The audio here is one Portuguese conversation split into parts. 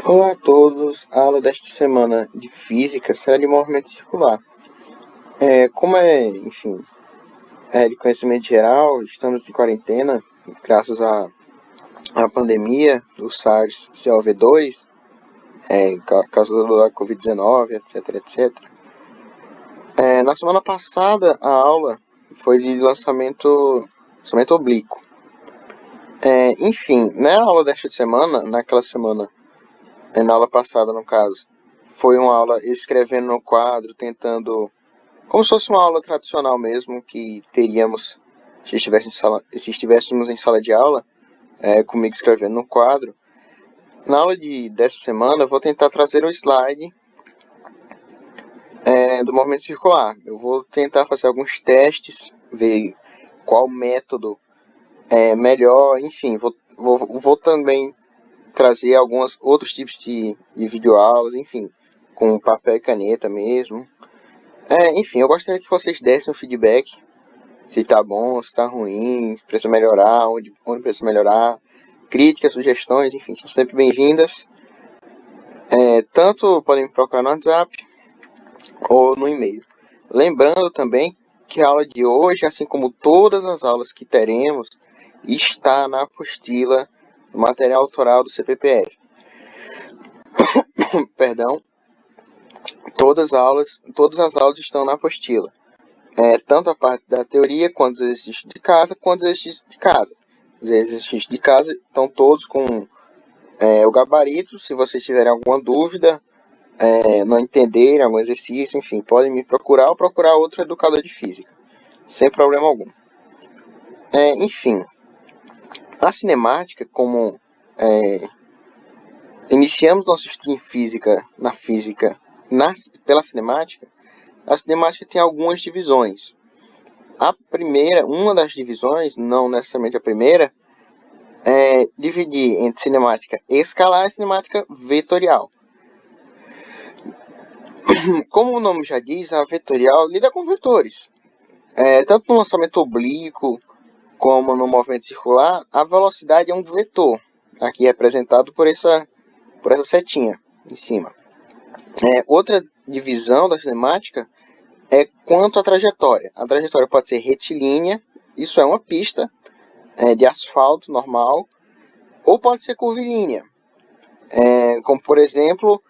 Olá a todos, a aula desta semana de Física será de movimento circular. Como é de conhecimento geral, estamos de quarentena, graças à pandemia do SARS-CoV-2, causador da Covid-19, etc. Na semana passada, a aula foi de lançamento oblíquo. Na aula desta semana, na aula passada, no caso, foi uma aula escrevendo no quadro, tentando, como se fosse uma aula tradicional mesmo, que teríamos se estivéssemos em sala de aula, comigo escrevendo no quadro. Na aula dessa semana, eu vou tentar trazer um slide do movimento circular. Eu vou tentar fazer alguns testes, ver qual método é melhor, enfim, vou também trazer alguns outros tipos de videoaulas, enfim, com papel e caneta mesmo. Eu gostaria que vocês dessem um feedback, se tá bom, se tá ruim, se precisa melhorar, onde precisa melhorar, críticas, sugestões, enfim, são sempre bem-vindas. Tanto podem me procurar no WhatsApp ou no e-mail. Lembrando também que a aula de hoje, assim como todas as aulas que teremos, está na apostila do material autoral do CPPF. Perdão. Todas as aulas estão na apostila. Tanto a parte da teoria, quanto os exercícios de casa, quanto os exercícios de casa. Os exercícios de casa estão todos com o gabarito. Se vocês tiverem alguma dúvida, não entenderem algum exercício, enfim, podem me procurar ou procurar outro educador de física, sem problema algum. A cinemática, como iniciamos nosso estudo em física, pela cinemática, a cinemática tem algumas divisões. Uma das divisões, não necessariamente a primeira, é dividir entre cinemática escalar e cinemática vetorial. Como o nome já diz, a vetorial lida com vetores. Tanto no lançamento oblíquo como no movimento circular, a velocidade é um vetor, aqui representado por essa setinha em cima. Outra divisão da cinemática é quanto à trajetória. A trajetória pode ser retilínea, isso é uma pista de asfalto normal, ou pode ser curvilínea, como por exemplo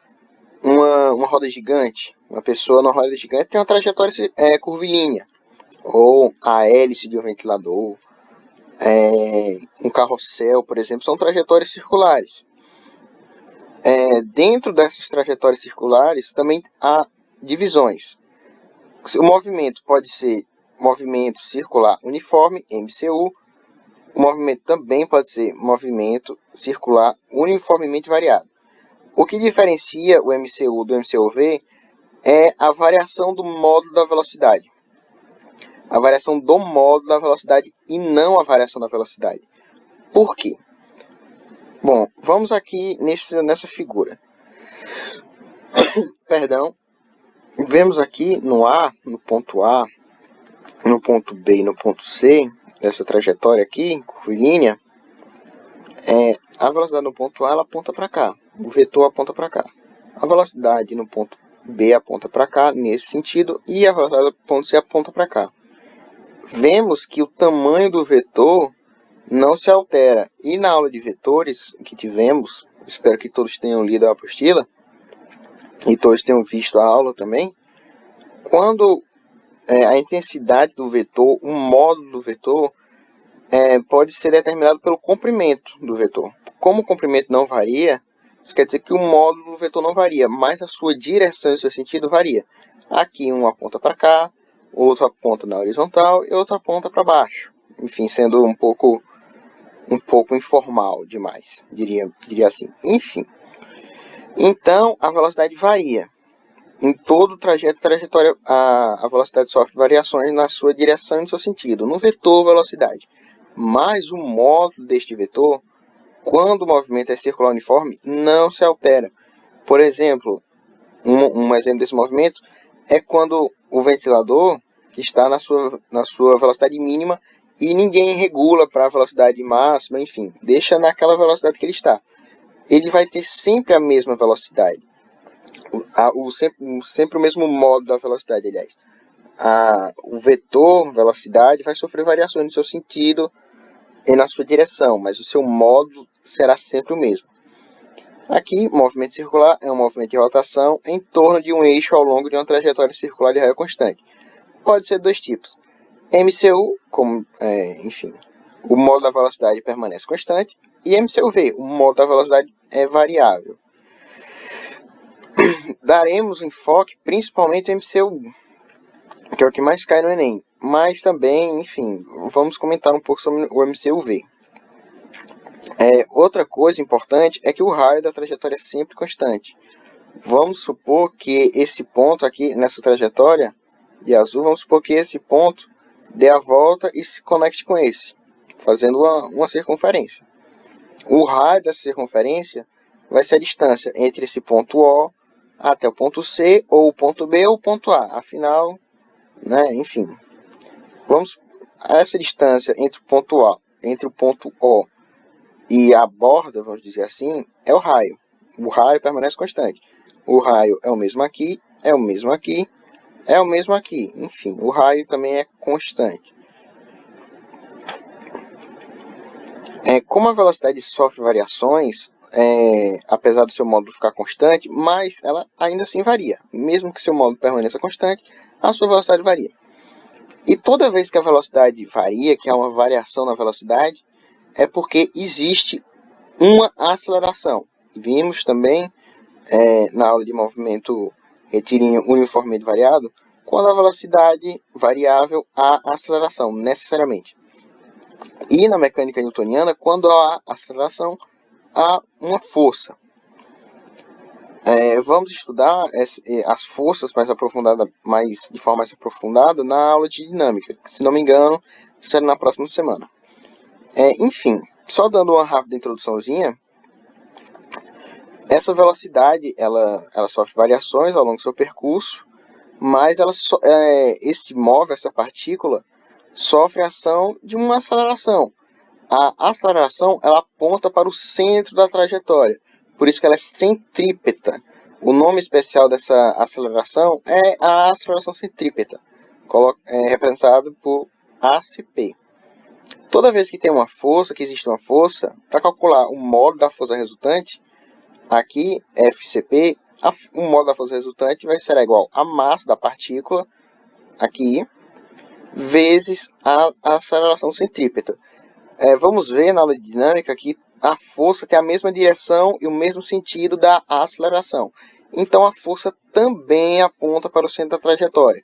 uma roda gigante. Uma pessoa na roda gigante tem uma trajetória curvilínea, ou a hélice de um ventilador, um carrossel, por exemplo, são trajetórias circulares. Dentro dessas trajetórias circulares também há divisões. O movimento pode ser movimento circular uniforme, MCU. O movimento também pode ser movimento circular uniformemente variado. O que diferencia o MCU do MCUV é a variação do módulo da velocidade. A variação do módulo da velocidade e não a variação da velocidade. Por quê? Bom, vamos aqui nessa figura. Perdão. Vemos aqui no ponto A, no ponto B e no ponto C, essa trajetória aqui, curvilínea, a velocidade no ponto A ela aponta para cá, o vetor aponta para cá. A velocidade no ponto B aponta para cá, nesse sentido, e a velocidade no ponto C aponta para cá. Vemos que o tamanho do vetor não se altera. E na aula de vetores que tivemos, espero que todos tenham lido a apostila, e todos tenham visto a aula também, quando a intensidade do vetor, o módulo do vetor, pode ser determinado pelo comprimento do vetor. Como o comprimento não varia, isso quer dizer que o módulo do vetor não varia, mas a sua direção e o seu sentido varia. Aqui um aponta para cá, outro aponta na horizontal e outro aponta para baixo. Enfim, sendo um pouco informal demais, diria assim. Enfim. Então, a velocidade varia. Em todo o trajetória, a velocidade sofre variações na sua direção e no seu sentido, no vetor velocidade. Mas o módulo deste vetor, quando o movimento é circular uniforme, não se altera. Por exemplo, um exemplo desse movimento é quando o ventilador está na sua velocidade mínima e ninguém regula para a velocidade máxima, enfim, deixa naquela velocidade que ele está. ele vai ter sempre a mesma velocidade. Sempre o mesmo modo da velocidade, aliás. O vetor velocidade vai sofrer variações no seu sentido e na sua direção, mas o seu modo será sempre o mesmo. Aqui, movimento circular é um movimento de rotação em torno de um eixo ao longo de uma trajetória circular de raio constante. Pode ser de dois tipos. MCU, enfim, o modo da velocidade permanece constante, e MCUV, o modo da velocidade é variável. Daremos enfoque principalmente em MCU, que é o que mais cai no Enem, mas também, enfim, vamos comentar um pouco sobre o MCUV. Outra coisa importante é que o raio da trajetória é sempre constante. Vamos supor que esse ponto aqui, nessa trajetória de azul, vamos supor que esse ponto dê a volta e se conecte com esse, fazendo uma circunferência. O raio dessa circunferência vai ser a distância entre esse ponto O até o ponto C, ou o ponto B, ou o ponto A. Afinal, enfim, essa distância entre o ponto A, entre o ponto O e a borda, vamos dizer assim, é o raio. O raio permanece constante. O raio é o mesmo aqui, é o mesmo aqui, é o mesmo aqui. Enfim, o raio também é constante. Como a velocidade sofre variações, apesar do seu módulo ficar constante, mas ela ainda assim varia. Mesmo que seu módulo permaneça constante, a sua velocidade varia. E toda vez que a velocidade varia, que há uma variação na velocidade, é porque existe uma aceleração. Vimos também na aula de movimento retilíneo uniformemente variado, quando a velocidade variável há aceleração, necessariamente. E na mecânica newtoniana, quando há aceleração, há uma força. Vamos estudar as forças de forma mais aprofundada na aula de dinâmica, que, se não me engano, será na próxima semana. Enfim, só dando uma rápida introduçãozinha, essa velocidade ela sofre variações ao longo do seu percurso, mas essa partícula sofre a ação de uma aceleração. A aceleração ela aponta para o centro da trajetória, por isso que ela é centrípeta. O nome especial dessa aceleração é a aceleração centrípeta, representado por ACP. Toda vez que existe uma força, para calcular o modo da força resultante, aqui, FCP, o modo da força resultante será igual a massa da partícula, aqui, vezes a aceleração centrípeta. Vamos ver na aula de dinâmica que a força tem a mesma direção e o mesmo sentido da aceleração. Então, a força também aponta para o centro da trajetória,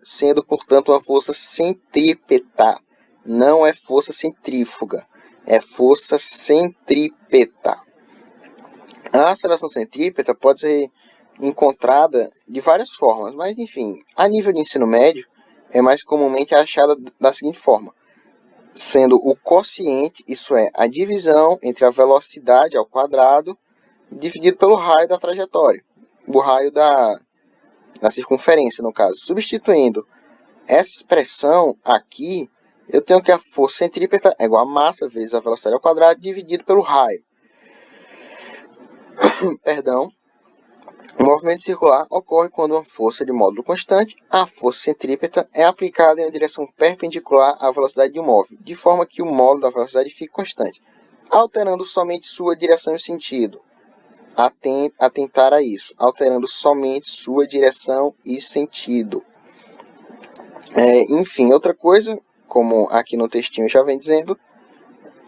sendo, portanto, uma força centrípeta. Não é força centrífuga, é força centrípeta. A aceleração centrípeta pode ser encontrada de várias formas, mas, enfim, a nível de ensino médio, é mais comumente achada da seguinte forma: sendo o quociente, isso é, a divisão entre a velocidade ao quadrado, dividido pelo raio da trajetória, o raio da circunferência, no caso. Substituindo essa expressão aqui, eu tenho que a força centrípeta é igual a massa vezes a velocidade ao quadrado, dividido pelo raio. Perdão. O movimento circular ocorre quando uma força de módulo constante, a força centrípeta, é aplicada em uma direção perpendicular à velocidade de um móvel, de forma que o módulo da velocidade fique constante, alterando somente sua direção e sentido. Atentar a isso, alterando somente sua direção e sentido. Enfim, outra coisa, como aqui no textinho já vem dizendo,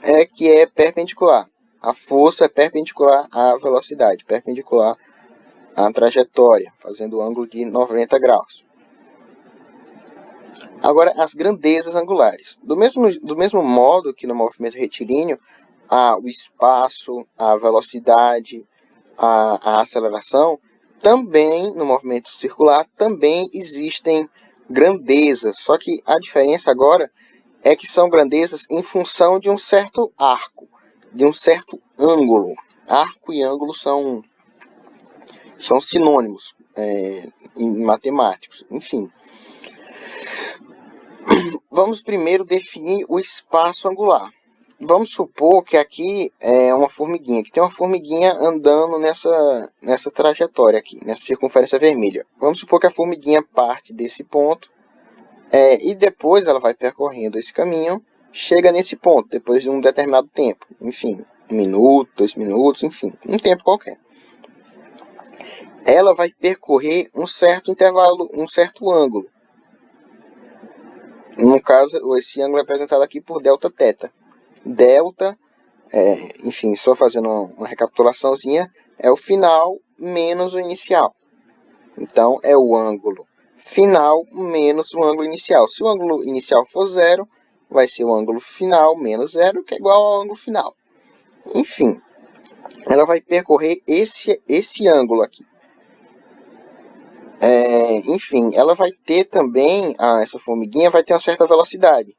é que é perpendicular. A força é perpendicular à velocidade, perpendicular à trajetória, fazendo o ângulo de 90 graus. Agora, as grandezas angulares. Do mesmo modo que no movimento retilíneo, há o espaço, a velocidade, a aceleração, também no movimento circular também existem grandezas, só que a diferença agora é que são grandezas em função de um certo arco, de um certo ângulo. Arco e ângulo são sinônimos em matemáticos, enfim. Vamos primeiro definir o espaço angular. vamos supor que aqui é uma formiguinha, que tem uma formiguinha andando nessa trajetória aqui, nessa circunferência vermelha. Vamos supor que a formiguinha parte desse ponto e depois ela vai percorrendo esse caminho, chega nesse ponto, depois de um determinado tempo, enfim, 1 minuto, 2 minutos, enfim, um tempo qualquer. Ela vai percorrer um certo intervalo, um certo ângulo. No caso, esse ângulo é representado aqui por delta θ. Delta, enfim, só fazendo uma recapitulaçãozinha, é o final menos o inicial. Então, é o ângulo final menos o ângulo inicial. Se o ângulo inicial for 0, vai ser o ângulo final menos 0, que é igual ao ângulo final. Enfim, ela vai percorrer esse ângulo aqui. Enfim, ela vai ter também, essa formiguinha vai ter uma certa velocidade.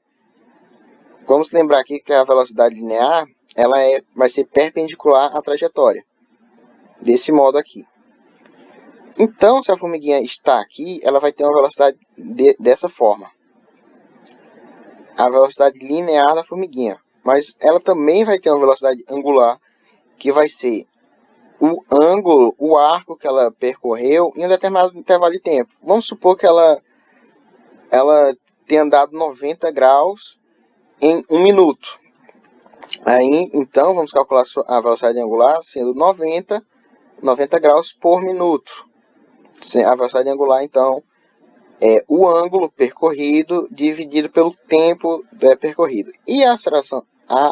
Vamos lembrar aqui que a velocidade linear ela vai ser perpendicular à trajetória, desse modo aqui. Então, se a formiguinha está aqui, ela vai ter uma velocidade dessa forma. A velocidade linear da formiguinha. Mas ela também vai ter uma velocidade angular, que vai ser o ângulo, o arco que ela percorreu em um determinado intervalo de tempo. Vamos supor que ela tenha andado 90 graus em 1 minuto. Aí, então, vamos calcular a velocidade angular sendo 90 graus por minuto. A velocidade angular, então, é o ângulo percorrido dividido pelo tempo percorrido. E a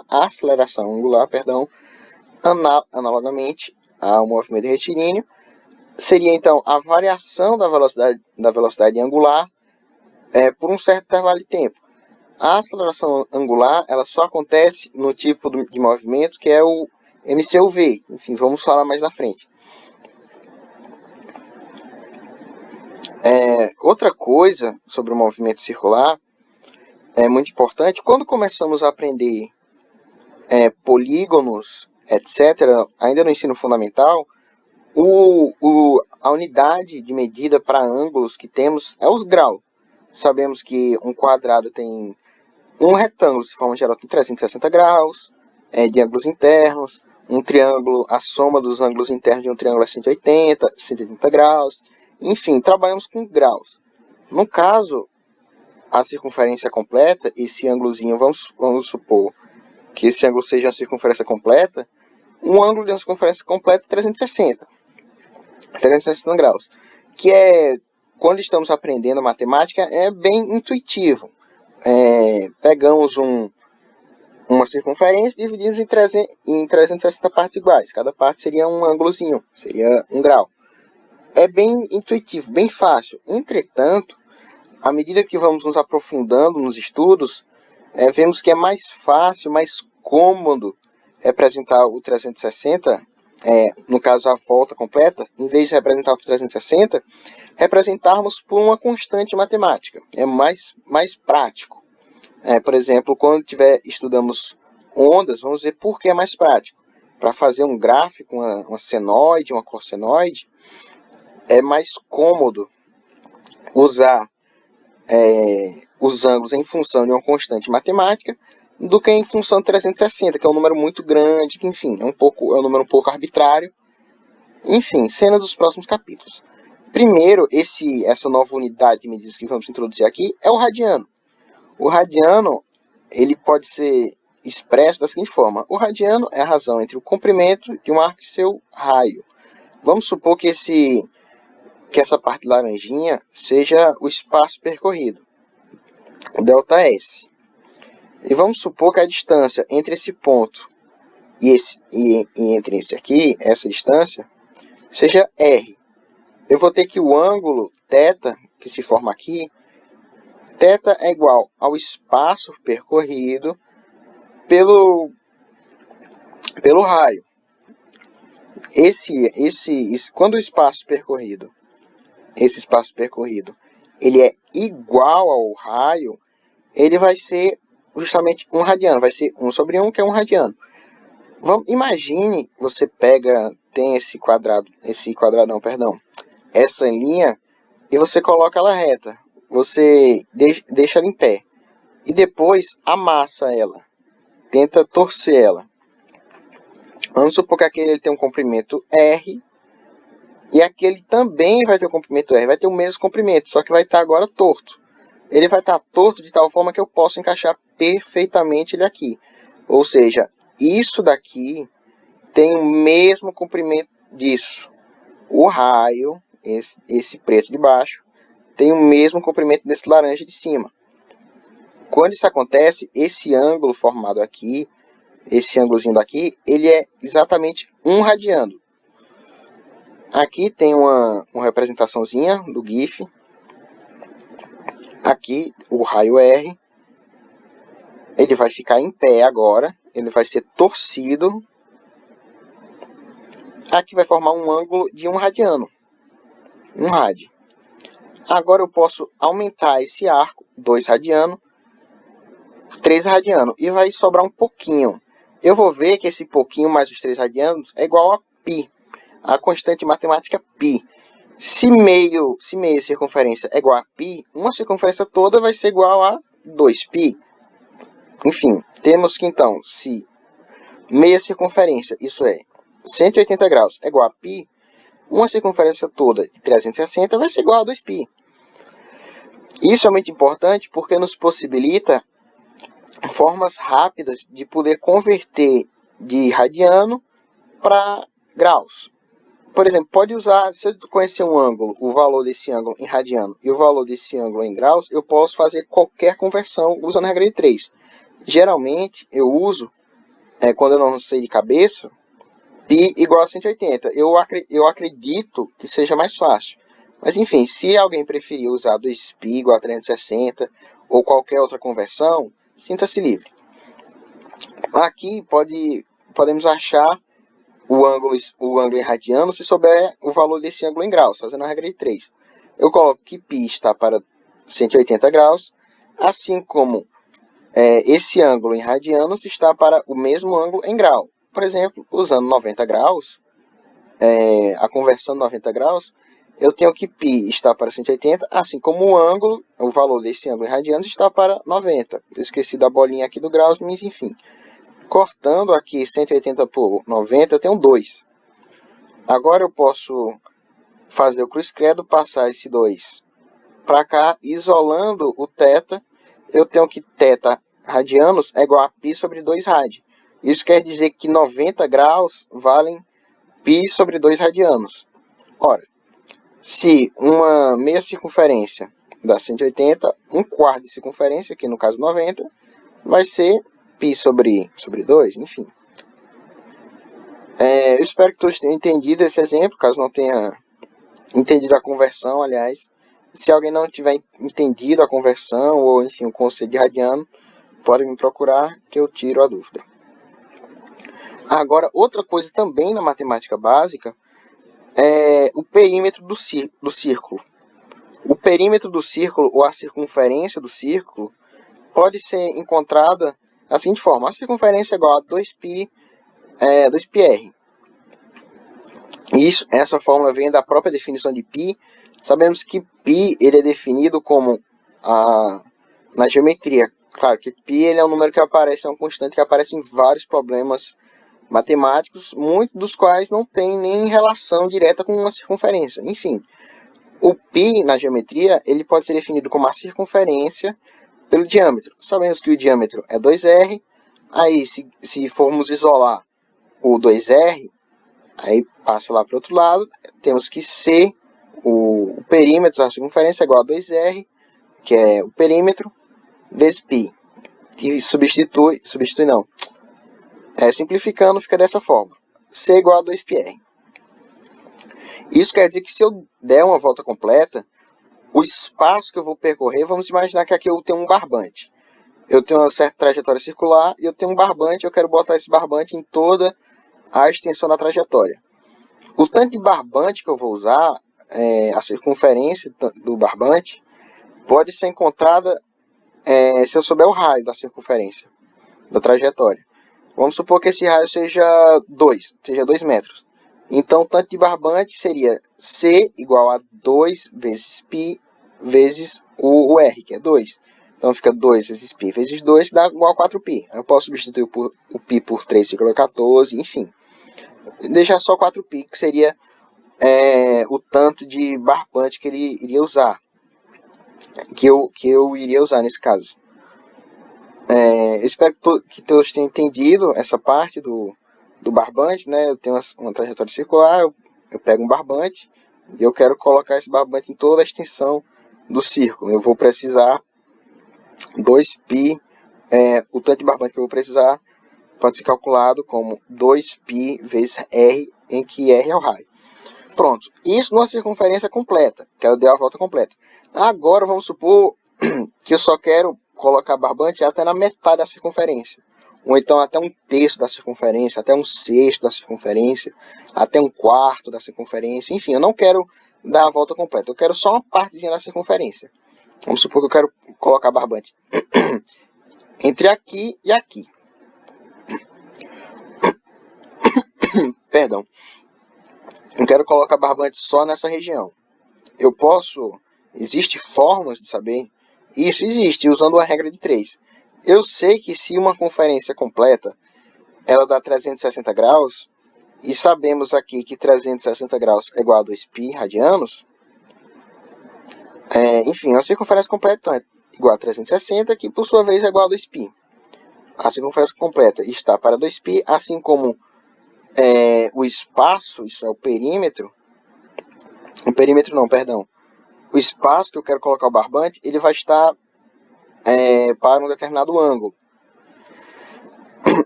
aceleração angular, analogamente ao movimento retilíneo, seria, então, a variação da velocidade angular por um certo intervalo de tempo. A aceleração angular ela só acontece no tipo de movimento que é o MCUV. Enfim, vamos falar mais na frente. Outra coisa sobre o movimento circular é muito importante. Quando começamos a aprender polígonos, etc., ainda no ensino fundamental, a unidade de medida para ângulos que temos é os graus. Sabemos que um quadrado tem um retângulo, de forma geral, tem 360 graus de ângulos internos. Um triângulo, a soma dos ângulos internos de um triângulo é 180 graus. Enfim, trabalhamos com graus. No caso, a circunferência completa, esse ângulozinho, vamos supor que esse ângulo seja a circunferência completa. Um ângulo de uma circunferência completa é 360 graus. Que quando estamos aprendendo matemática, é bem intuitivo. Pegamos uma circunferência e dividimos em 360 partes iguais. Cada parte seria um ângulozinho, seria um grau. É bem intuitivo, bem fácil. Entretanto, à medida que vamos nos aprofundando nos estudos, vemos que é mais fácil, mais cômodo representar o 360, no caso a volta completa, em vez de representar por 360, representarmos por uma constante matemática. É mais prático. Por exemplo, quando estudamos ondas, vamos ver por que é mais prático. Para fazer um gráfico, uma senoide, uma cossenoide, é mais cômodo usar os ângulos em função de uma constante matemática do que em função de 360, que é um número muito grande, que, enfim, é um número um pouco arbitrário. Enfim, cena dos próximos capítulos. Primeiro, essa nova unidade de medidas que vamos introduzir aqui é o radiano. O radiano, ele pode ser expresso da seguinte forma. O radiano é a razão entre o comprimento de um arco e seu raio. Vamos supor que essa parte laranjinha seja o espaço percorrido, o ΔS. E vamos supor que a distância entre esse ponto e entre esse aqui, essa distância, seja R. Eu vou ter que o ângulo θ, que se forma aqui, θ é igual ao espaço percorrido pelo raio. Quando esse espaço percorrido, ele é igual ao raio, ele vai ser justamente um radiano, vai ser 1 sobre 1, que é um radiano. Imagine, você tem essa linha, e você coloca ela reta, você deixa ela em pé, e depois amassa ela. tenta torcer ela. Vamos supor que aquele ele tem um comprimento R, e aquele também vai ter um comprimento R, vai ter o mesmo comprimento, só que vai estar agora torto. Ele vai estar torto de tal forma que eu posso encaixar perfeitamente ele aqui. Ou seja, isso daqui tem o mesmo comprimento disso. O raio, esse preto de baixo, tem o mesmo comprimento desse laranja de cima. Quando isso acontece, esse ângulo formado aqui, esse ângulozinho daqui, ele é exatamente 1 radiano. Aqui tem uma representaçãozinha do GIF. Aqui o raio R, ele vai ficar em pé agora, ele vai ser torcido. Aqui vai formar um ângulo de 1 radiano, 1 rad. Agora eu posso aumentar esse arco, 2 radiano, 3 radiano, e vai sobrar um pouquinho. Eu vou ver que esse pouquinho mais os 3 radianos é igual a π, a constante matemática π. Se meia circunferência é igual a π, uma circunferência toda vai ser igual a 2π. Enfim, temos que então, se meia circunferência, isso é 180 graus, é igual a π, uma circunferência toda de 360 vai ser igual a 2π. Isso é muito importante porque nos possibilita formas rápidas de poder converter de radiano para graus. Por exemplo, pode usar, se eu conhecer um ângulo, o valor desse ângulo em radiano e o valor desse ângulo em graus, eu posso fazer qualquer conversão usando a regra de 3. Geralmente, eu uso, quando eu não sei de cabeça, π igual a 180. Eu acredito que seja mais fácil. Mas, enfim, se alguém preferir usar 2π igual a 360 ou qualquer outra conversão, sinta-se livre. Aqui podemos achar o ângulo em radiano se souber o valor desse ângulo em graus, fazendo a regra de 3. Eu coloco que π está para 180 graus, assim como esse ângulo em radianos está para o mesmo ângulo em grau. Por exemplo, usando 90 graus, a conversão de 90 graus, eu tenho que π está para 180, assim como o valor desse ângulo em radianos está para 90. Eu esqueci da bolinha aqui do graus, mas enfim. Cortando aqui 180 por 90, eu tenho 2. Agora eu posso fazer o cruz-credo, passar esse 2 para cá, isolando o θ. Eu tenho que θ radianos é igual a π sobre 2 rad. Isso quer dizer que 90 graus valem π sobre 2 radianos. Ora, se uma meia circunferência dá 180, um quarto de circunferência, aqui no caso 90, vai ser π sobre 2, enfim. Eu espero que todos tenham entendido esse exemplo, caso não tenha entendido a conversão, aliás. Se alguém não tiver entendido a conversão, ou enfim, o conceito de radiano, pode me procurar que eu tiro a dúvida. Agora, outra coisa também na matemática básica é o perímetro do círculo. O perímetro do círculo, ou a circunferência do círculo, pode ser encontrada da seguinte forma: a circunferência é igual a 2πr. Essa fórmula vem da própria definição de π. Sabemos que π ele é definido como na geometria. Claro que π ele é um número que aparece, é uma constante que aparece em vários problemas matemáticos, muitos dos quais não tem nem relação direta com uma circunferência. Enfim, o π na geometria ele pode ser definido como a circunferência pelo diâmetro. Sabemos que o diâmetro é 2r, aí se formos isolar o 2r, aí passa lá para o outro lado, temos que C, o perímetro da circunferência é igual a 2r, que é o perímetro, vezes π. E substitui não. Simplificando, fica dessa forma. C igual a 2πr. Isso quer dizer que se eu der uma volta completa, o espaço que eu vou percorrer, vamos imaginar que aqui eu tenho um barbante. Eu tenho uma certa trajetória circular e eu tenho um barbante, eu quero botar esse barbante em toda a extensão da trajetória. O tanto de barbante que eu vou usar, a circunferência do barbante, pode ser encontrada se eu souber o raio da circunferência da trajetória. Vamos supor que esse raio seja 2 metros. Então, o tanto de barbante seria C igual a 2 vezes π vezes o R, que é 2. Então fica 2 vezes π vezes 2, dá igual a 4π. Eu posso substituir o π por 3,14, enfim. Deixar só 4π, que seria o tanto de barbante que ele iria usar. Que eu iria usar nesse caso. Eu espero que todos tenham entendido essa parte do barbante, né? Eu tenho uma trajetória circular, eu pego um barbante e eu quero colocar esse barbante em toda a extensão do círculo. Eu vou precisar 2π, o tanto de barbante que eu vou precisar pode ser calculado como 2π vezes r, em que r é o raio. Pronto, isso numa circunferência completa, que ela deu a volta completa. Agora vamos supor que eu só quero colocar barbante até na metade da circunferência, ou então até um terço da circunferência, até um sexto da circunferência, até um quarto da circunferência, enfim, eu não quero dar a volta completa, eu quero só uma partezinha da circunferência. Vamos supor que eu quero colocar barbante entre aqui e aqui. Perdão. Eu quero colocar barbante só nessa região. Eu posso... Existem formas de saber? Isso existe, usando a regra de 3. Eu sei que se uma conferência completa, ela dá 360 graus, e sabemos aqui que 360 graus é igual a 2π radianos, enfim, a circunferência completa é igual a 360, que por sua vez é igual a 2π. A circunferência completa está para 2π, assim como o espaço, isso é o perímetro, o espaço que eu quero colocar o barbante, ele vai estar para um determinado ângulo.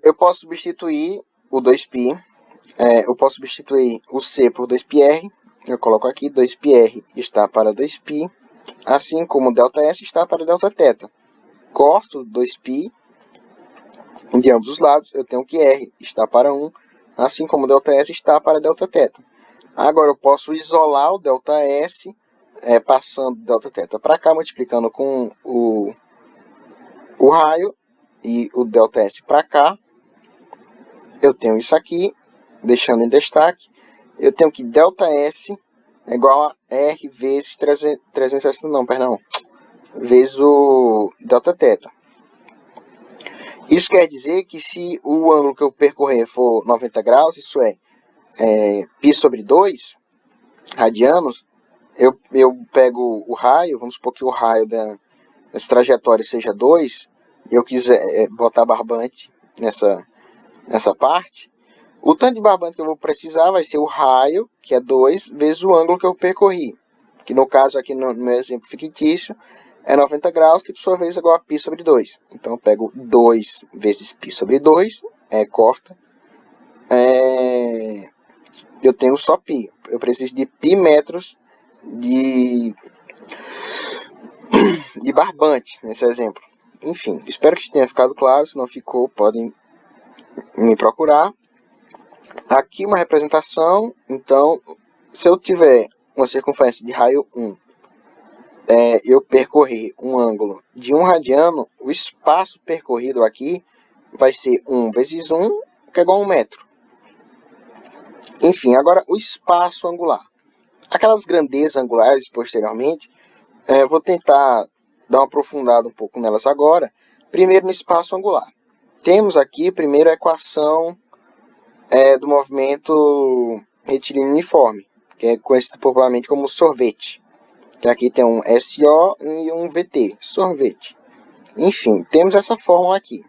Eu posso substituir o 2π, eu posso substituir o C por 2πr, eu coloco aqui 2πr está para 2π, assim como ΔS está para Δθ. Corto 2π de ambos os lados, eu tenho que R está para 1, assim como ΔS está para Δθ. Agora eu posso isolar o ΔS, passando Δθ para cá, multiplicando com o raio, e o ΔS para cá. Eu tenho isso aqui, deixando em destaque. Eu tenho que ΔS é igual a R vezes 360, vezes o Δθ. Isso quer dizer que se o ângulo que eu percorrer for 90 graus, isso π sobre 2 radianos, eu pego o raio, vamos supor que o raio dessa trajetória seja 2, e eu quiser botar barbante nessa parte, o tanto de barbante que eu vou precisar vai ser o raio, que é 2, vezes o ângulo que eu percorri, que no caso aqui no meu exemplo fictício, é 90 graus, que por sua vez é igual a π sobre 2. Então eu pego 2 vezes π sobre 2, corta, eu tenho só π. Eu preciso de π metros de barbante nesse exemplo. Enfim, espero que tenha ficado claro. Se não ficou, podem me procurar. Aqui uma representação. Então, se eu tiver uma circunferência de raio 1, eu percorrer um ângulo de 1 radiano, o espaço percorrido aqui vai ser 1 vezes 1, que é igual a 1 metro. Enfim, agora o espaço angular. Aquelas grandezas angulares posteriormente, vou tentar dar uma aprofundada um pouco nelas agora. Primeiro no espaço angular. Temos aqui primeiro a equação do movimento retilíneo uniforme, que é conhecido popularmente como sorvete. Que aqui tem um SO e um VT, sorvete. Enfim, temos essa fórmula aqui.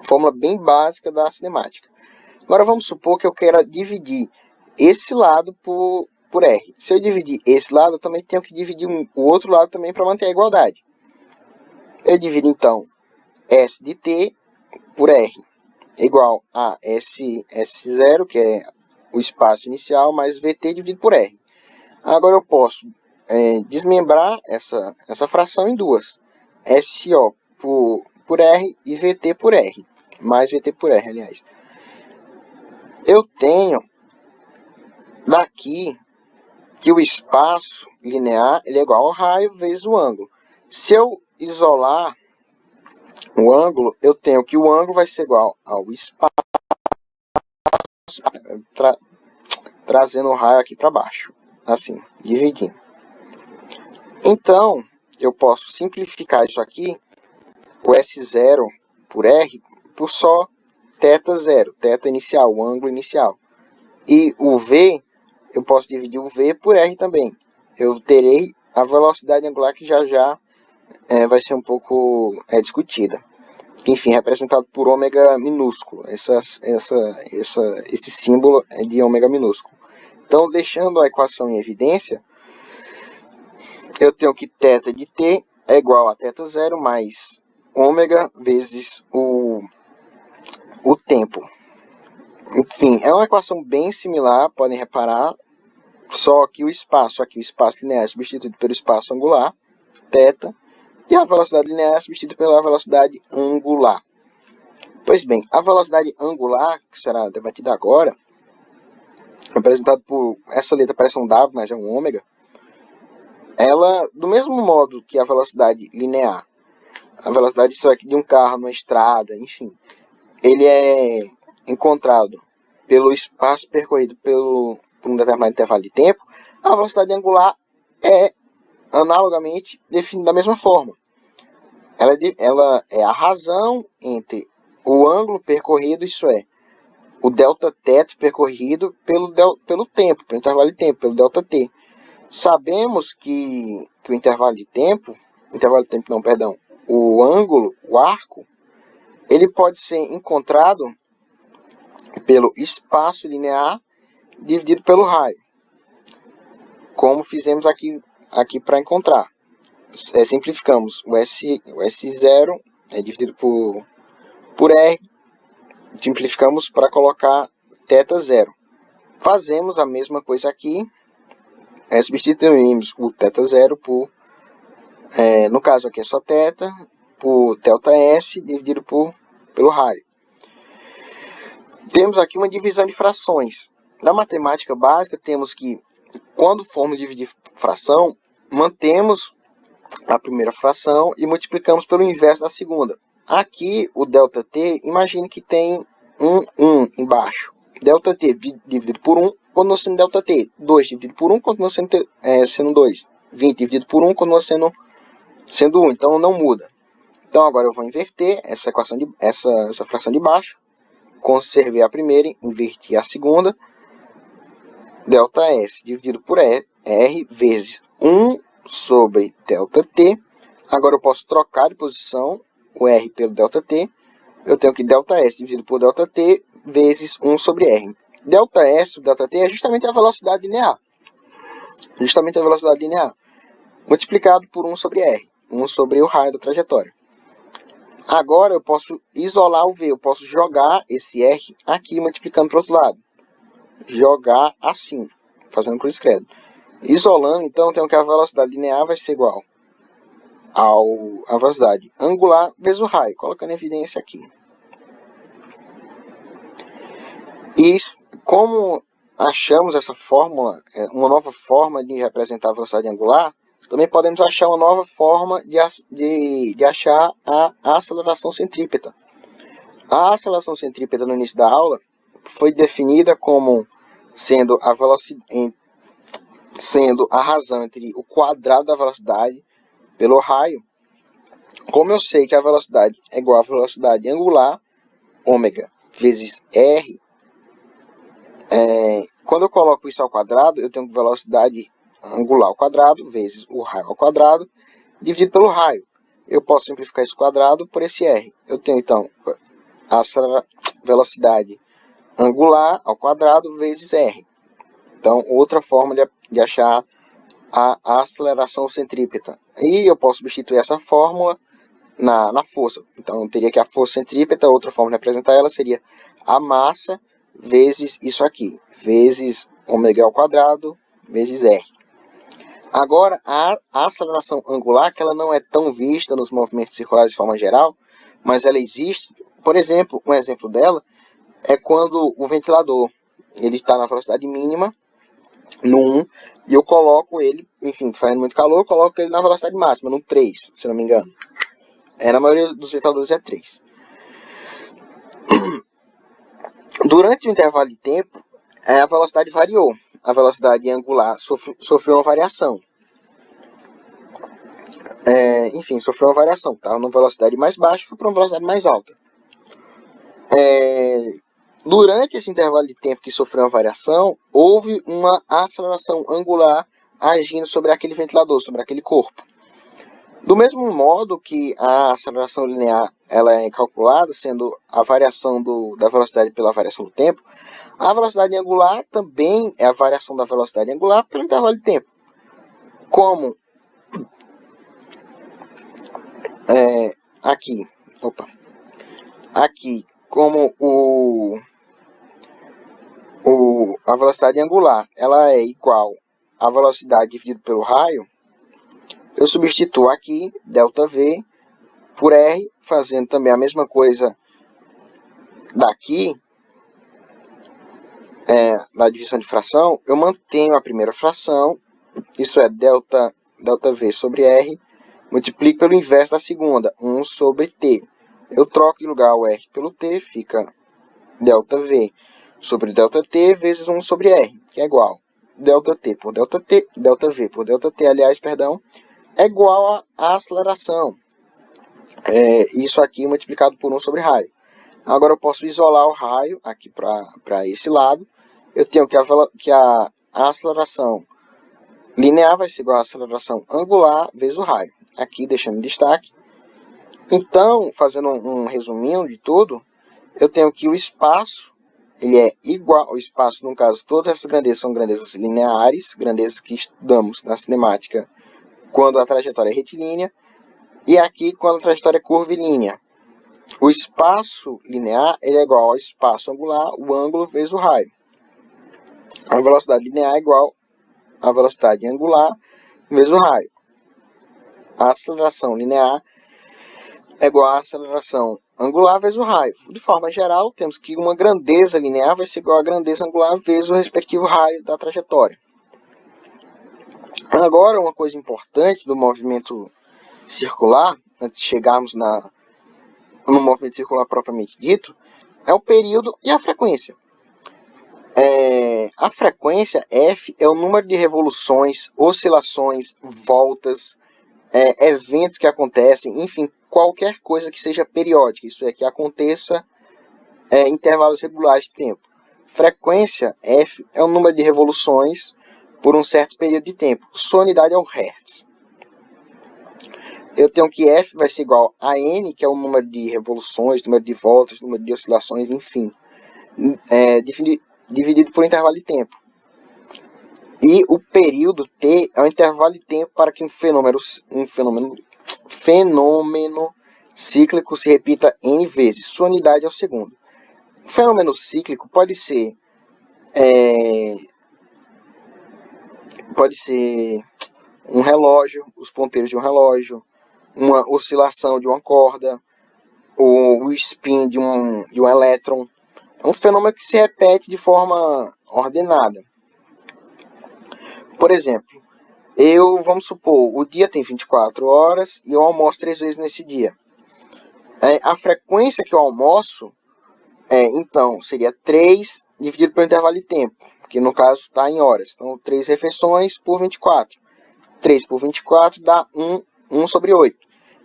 Fórmula bem básica da cinemática. Agora vamos supor que eu queira dividir esse lado por R. Se eu dividir esse lado, eu também tenho que dividir o outro lado também para manter a igualdade. Eu divido então S de T por R, igual a S0, que é o espaço inicial, mais VT dividido por R. Agora eu posso desmembrar essa fração em duas. SO por R e VT por R. Mais VT por R, aliás. Eu tenho daqui que o espaço linear ele é igual ao raio vezes o ângulo. Se eu isolar o ângulo, eu tenho que o ângulo vai ser igual ao espaço, trazendo o raio aqui para baixo. Assim, dividindo. Então, eu posso simplificar isso aqui, o S0 por R, por só θ0, θ inicial, o ângulo inicial. E o V, eu posso dividir o V por R também. Eu terei a velocidade angular que já vai ser um pouco discutida. Enfim, representado por ômega minúsculo. Esse símbolo é de ômega minúsculo. Então, deixando a equação em evidência, eu tenho que θ de t é igual a θ0 mais ômega vezes o tempo. Enfim, é uma equação bem similar, podem reparar, só que o espaço linear é substituído pelo espaço angular, θ, e a velocidade linear é substituída pela velocidade angular. Pois bem, a velocidade angular, que será debatida agora, representada por, essa letra parece um W, mas é um ômega, ela, do mesmo modo que a velocidade linear, a velocidade de um carro numa estrada, enfim, ele é encontrado pelo espaço percorrido por um determinado intervalo de tempo, a velocidade angular é analogamente definida da mesma forma. Ela é a razão entre o ângulo percorrido, isso é, o ΔT percorrido pelo tempo, pelo intervalo de tempo, pelo ΔT. Sabemos que o o ângulo, o arco, ele pode ser encontrado pelo espaço linear dividido pelo raio, como fizemos aqui para encontrar. Simplificamos o S0 dividido por R, simplificamos para colocar θ0. Fazemos a mesma coisa aqui, substituímos o θ0 por, no caso aqui é só θ, por ΔS dividido pelo raio. Temos aqui uma divisão de frações. Na matemática básica, temos que, quando formos dividir fração, mantemos a primeira fração e multiplicamos pelo inverso da segunda. Aqui, o ΔT, imagine que tem 1 embaixo. ΔT dividido por 1 continua sendo ΔT. 2 dividido por 1 continua sendo 2. 20 dividido por 1 continua sendo 1. Então, não muda. Então, agora eu vou inverter essa fração de baixo. Conservei a primeira, inverti a segunda. ΔS dividido por R vezes 1 sobre ΔT. Agora eu posso trocar de posição o R pelo ΔT. Eu tenho que ΔS dividido por ΔT vezes 1 sobre R. ΔS sobre ΔT é justamente a velocidade linear. Multiplicado por 1 sobre R. 1 sobre o raio da trajetória. Agora eu posso isolar o V. Eu posso jogar esse R aqui multiplicando para o outro lado. Jogar assim, fazendo cruz credo. Isolando, então, eu tenho que a velocidade linear vai ser igual à velocidade angular vezes o raio, colocando em evidência aqui. E como achamos essa fórmula, uma nova forma de representar a velocidade angular, também podemos achar uma nova forma de achar a aceleração centrípeta. A aceleração centrípeta no início da aula foi definida como sendo a razão entre o quadrado da velocidade pelo raio. Como eu sei que a velocidade é igual à velocidade angular, ômega vezes R, quando eu coloco isso ao quadrado, eu tenho velocidade angular ao quadrado vezes o raio ao quadrado, dividido pelo raio. Eu posso simplificar esse quadrado por esse R. Eu tenho, então, a velocidade angular ao quadrado vezes R. Então, outra forma de achar a aceleração centrípeta. E eu posso substituir essa fórmula na força. Então, eu teria que a força centrípeta, outra forma de representar ela seria a massa vezes isso aqui, vezes ômega ao quadrado vezes R. Agora, a aceleração angular, que ela não é tão vista nos movimentos circulares de forma geral, mas ela existe. Por exemplo, um exemplo dela é quando o ventilador ele está na velocidade mínima, no 1, e eu coloco ele, enfim, fazendo muito calor, eu coloco ele na velocidade máxima, no 3, se não me engano. Na maioria dos ventiladores é 3. Durante o intervalo de tempo, a velocidade variou. A velocidade angular sofreu uma variação. enfim, sofreu uma variação. Estava numa velocidade mais baixa e foi para uma velocidade mais alta. Durante esse intervalo de tempo que sofreu uma variação, houve uma aceleração angular agindo sobre aquele ventilador, sobre aquele corpo. Do mesmo modo que a aceleração linear ela é calculada, sendo a variação da velocidade pela variação do tempo, a velocidade angular também é a variação da velocidade angular pelo intervalo de tempo. Como aqui, como a velocidade angular ela é igual à velocidade dividido pelo raio, eu substituo aqui ΔV por R, fazendo também a mesma coisa daqui, na divisão de fração. Eu mantenho a primeira fração, isso é ΔV sobre R, multiplico pelo inverso da segunda, 1 sobre T. Eu troco de lugar o R pelo T, fica ΔV sobre ΔT vezes 1 sobre R, que é igual ΔT por ΔT, ΔV por ΔT, aliás, perdão, é igual à aceleração. Isso aqui multiplicado por 1 sobre raio. Agora eu posso isolar o raio aqui para esse lado. Eu tenho que a aceleração linear vai ser igual à aceleração angular vezes o raio. Aqui deixando em destaque. Então, fazendo um resuminho de tudo, eu tenho que o espaço, ele é igual ao espaço, no caso, todas essas grandezas são grandezas lineares, grandezas que estudamos na cinemática quando a trajetória é retilínea, e aqui quando a trajetória é curvilínea. O espaço linear ele é igual ao espaço angular, o ângulo vezes o raio. A velocidade linear é igual à velocidade angular vezes o raio. A aceleração linear é igual à aceleração angular vezes o raio. De forma geral, temos que uma grandeza linear vai ser igual à grandeza angular vezes o respectivo raio da trajetória. Agora, uma coisa importante do movimento circular, antes de chegarmos no movimento circular propriamente dito, é o período e a frequência. A frequência F é o número de revoluções, oscilações, voltas, eventos que acontecem, enfim, qualquer coisa que seja periódica, isso é, que aconteça em intervalos regulares de tempo. Frequência F é o número de revoluções por um certo período de tempo. Sua unidade é o Hertz. Eu tenho que F vai ser igual a N, que é o número de revoluções, número de voltas, número de oscilações, enfim, dividido por intervalo de tempo. E o período T é o intervalo de tempo para que um fenômeno cíclico se repita N vezes. Sua unidade é o segundo. O fenômeno cíclico pode ser um relógio, os ponteiros de um relógio, uma oscilação de uma corda, o spin de um elétron. É um fenômeno que se repete de forma ordenada. Por exemplo, vamos supor, o dia tem 24 horas e eu almoço 3 vezes nesse dia. A frequência que eu almoço, então, seria 3 dividido pelo intervalo de tempo, que no caso está em horas. Então, 3 refeições por 24. 3 por 24 dá 1 sobre 8.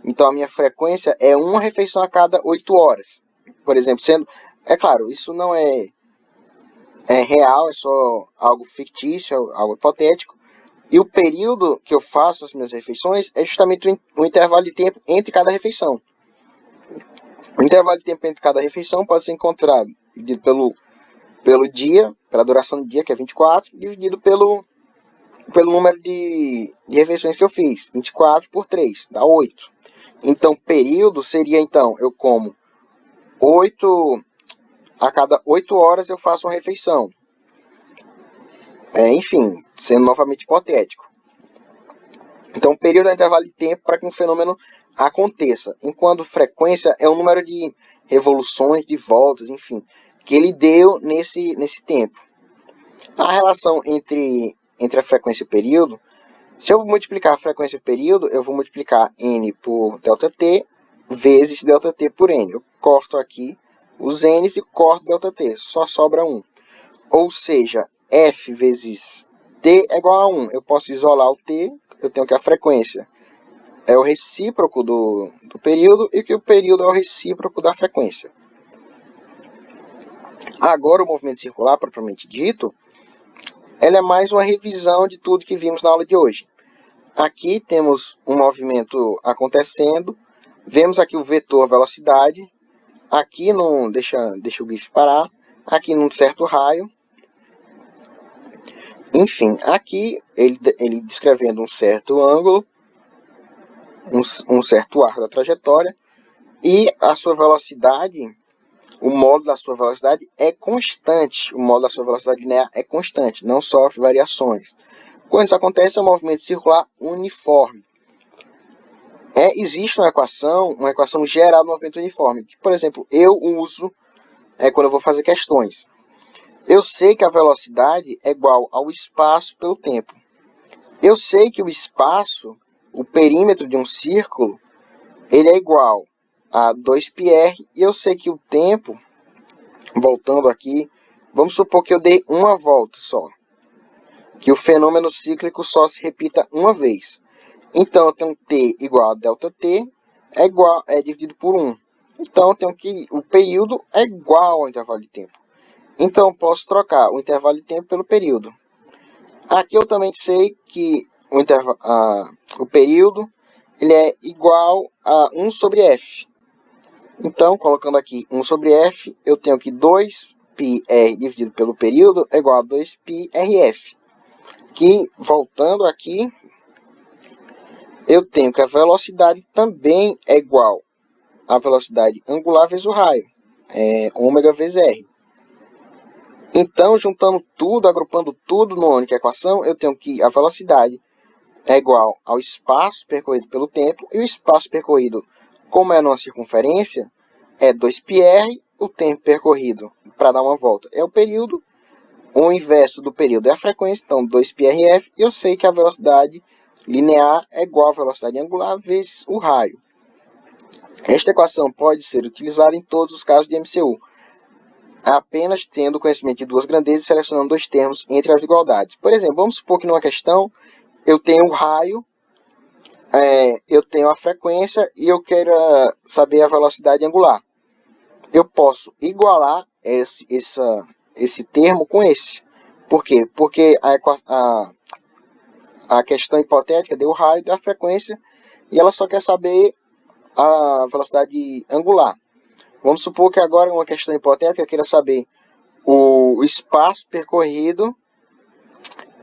Então, a minha frequência é uma refeição a cada 8 horas. Por exemplo, é claro, isso não é real, é só algo fictício, algo hipotético. E o período que eu faço as minhas refeições é justamente o intervalo de tempo entre cada refeição. O intervalo de tempo entre cada refeição pode ser encontrado dividido pelo dia, pela duração do dia, que é 24, dividido pelo número de refeições que eu fiz. 24 por 3, dá 8. Então, período seria, então, eu como 8... A cada 8 horas eu faço uma refeição. Enfim, sendo novamente hipotético. Então, período é o intervalo de tempo para que um fenômeno aconteça. Enquanto frequência é o número de revoluções, de voltas, enfim, que ele deu nesse tempo. A relação entre a frequência e o período, se eu multiplicar a frequência e o período, eu vou multiplicar N por ΔT vezes ΔT por N. Eu corto aqui os N's e corto ΔT, só sobra 1. Ou seja, F vezes T é igual a 1. Eu posso isolar o T, eu tenho que a frequência é o recíproco do período e que o período é o recíproco da frequência. Agora, o movimento circular, propriamente dito, ela é mais uma revisão de tudo que vimos na aula de hoje. Aqui temos um movimento acontecendo, vemos aqui o vetor velocidade, aqui não deixa o GIF parar, aqui num certo raio. Enfim, aqui ele descrevendo um certo ângulo, um certo arco da trajetória, e a sua velocidade, o módulo da sua velocidade é constante. O módulo da sua velocidade linear é constante, não sofre variações. Quando isso acontece, é um movimento circular uniforme. Existe uma equação geral do movimento uniforme, que, por exemplo, eu uso quando eu vou fazer questões. Eu sei que a velocidade é igual ao espaço pelo tempo. Eu sei que o espaço, o perímetro de um círculo, ele é igual a 2πr, e eu sei que o tempo, voltando aqui, vamos supor que eu dei uma volta só, que o fenômeno cíclico só se repita uma vez. Então, eu tenho t igual a ΔT, é dividido por 1. Então, eu tenho que o período é igual ao intervalo de tempo. Então, eu posso trocar o intervalo de tempo pelo período. Aqui eu também sei que o período ele é igual a 1 sobre f. Então, colocando aqui 1 sobre f, eu tenho que 2πr dividido pelo período é igual a 2πrf. Que, voltando aqui, eu tenho que a velocidade também é igual à velocidade angular vezes o raio, ômega vezes r. Então, juntando tudo, agrupando tudo numa única equação, eu tenho que a velocidade é igual ao espaço percorrido pelo tempo, e o espaço percorrido, como é numa circunferência, é 2πr, o tempo percorrido para dar uma volta é o período, o inverso do período é a frequência, então 2πrf, e eu sei que a velocidade linear é igual à velocidade angular vezes o raio. Esta equação pode ser utilizada em todos os casos de MCU, apenas tendo conhecimento de duas grandezas e selecionando dois termos entre as igualdades. Por exemplo, vamos supor que numa questão eu tenho o raio, eu tenho a frequência e eu quero saber a velocidade angular. Eu posso igualar esse termo com esse. Por quê? Porque a questão hipotética deu o raio, deu a frequência, e ela só quer saber a velocidade angular. Vamos supor que agora, uma questão hipotética, eu queira saber o espaço percorrido,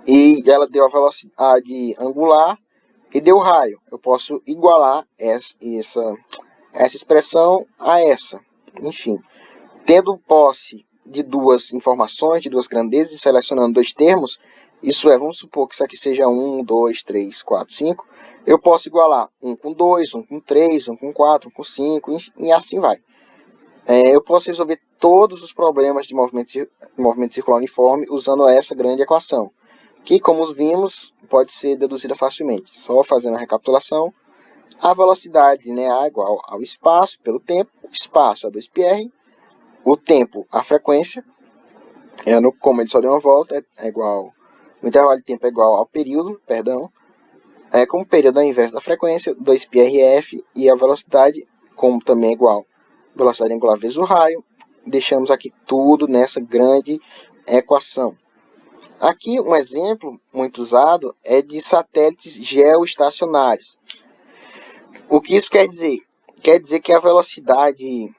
e ela deu a velocidade angular e deu o raio. Eu posso igualar essa expressão a essa. Enfim, tendo posse de duas informações, de duas grandezas, e selecionando dois termos, isso é, vamos supor que isso aqui seja 1, 2, 3, 4, 5, eu posso igualar 1 com 2, 1 com 3, 1 com 4, 1 com 5, e assim vai. Eu posso resolver todos os problemas de movimento circular uniforme usando essa grande equação, que, como vimos, pode ser deduzida facilmente. Só fazendo a recapitulação, a velocidade linear é igual ao espaço pelo tempo, o espaço a 2πr, o tempo a frequência, como ele só deu uma volta, é igual, o intervalo de tempo é igual ao período, como o período é o inverso da frequência, 2πrf, e a velocidade, como também é igual velocidade angular vezes o raio, deixamos aqui tudo nessa grande equação. Aqui um exemplo muito usado é de satélites geoestacionários. O que isso quer dizer? Quer dizer que a velocidade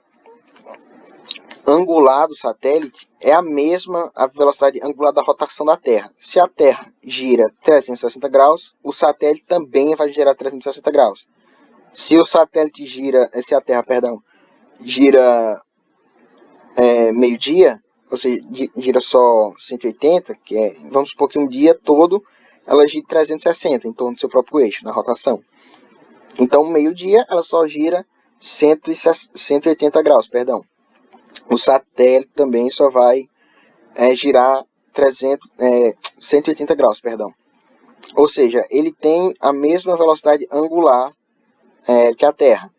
angular do satélite é a mesma a velocidade angular da rotação da Terra. Se a Terra gira 360 graus, o satélite também vai girar 360 graus. Se a Terra gira meio-dia, ou seja, gira só 180, vamos supor que um dia todo ela gira 360 em torno do seu próprio eixo, na rotação. Então, meio-dia ela só gira 180 graus, O satélite também só vai girar 180 graus, Ou seja, ele tem a mesma velocidade angular que a Terra,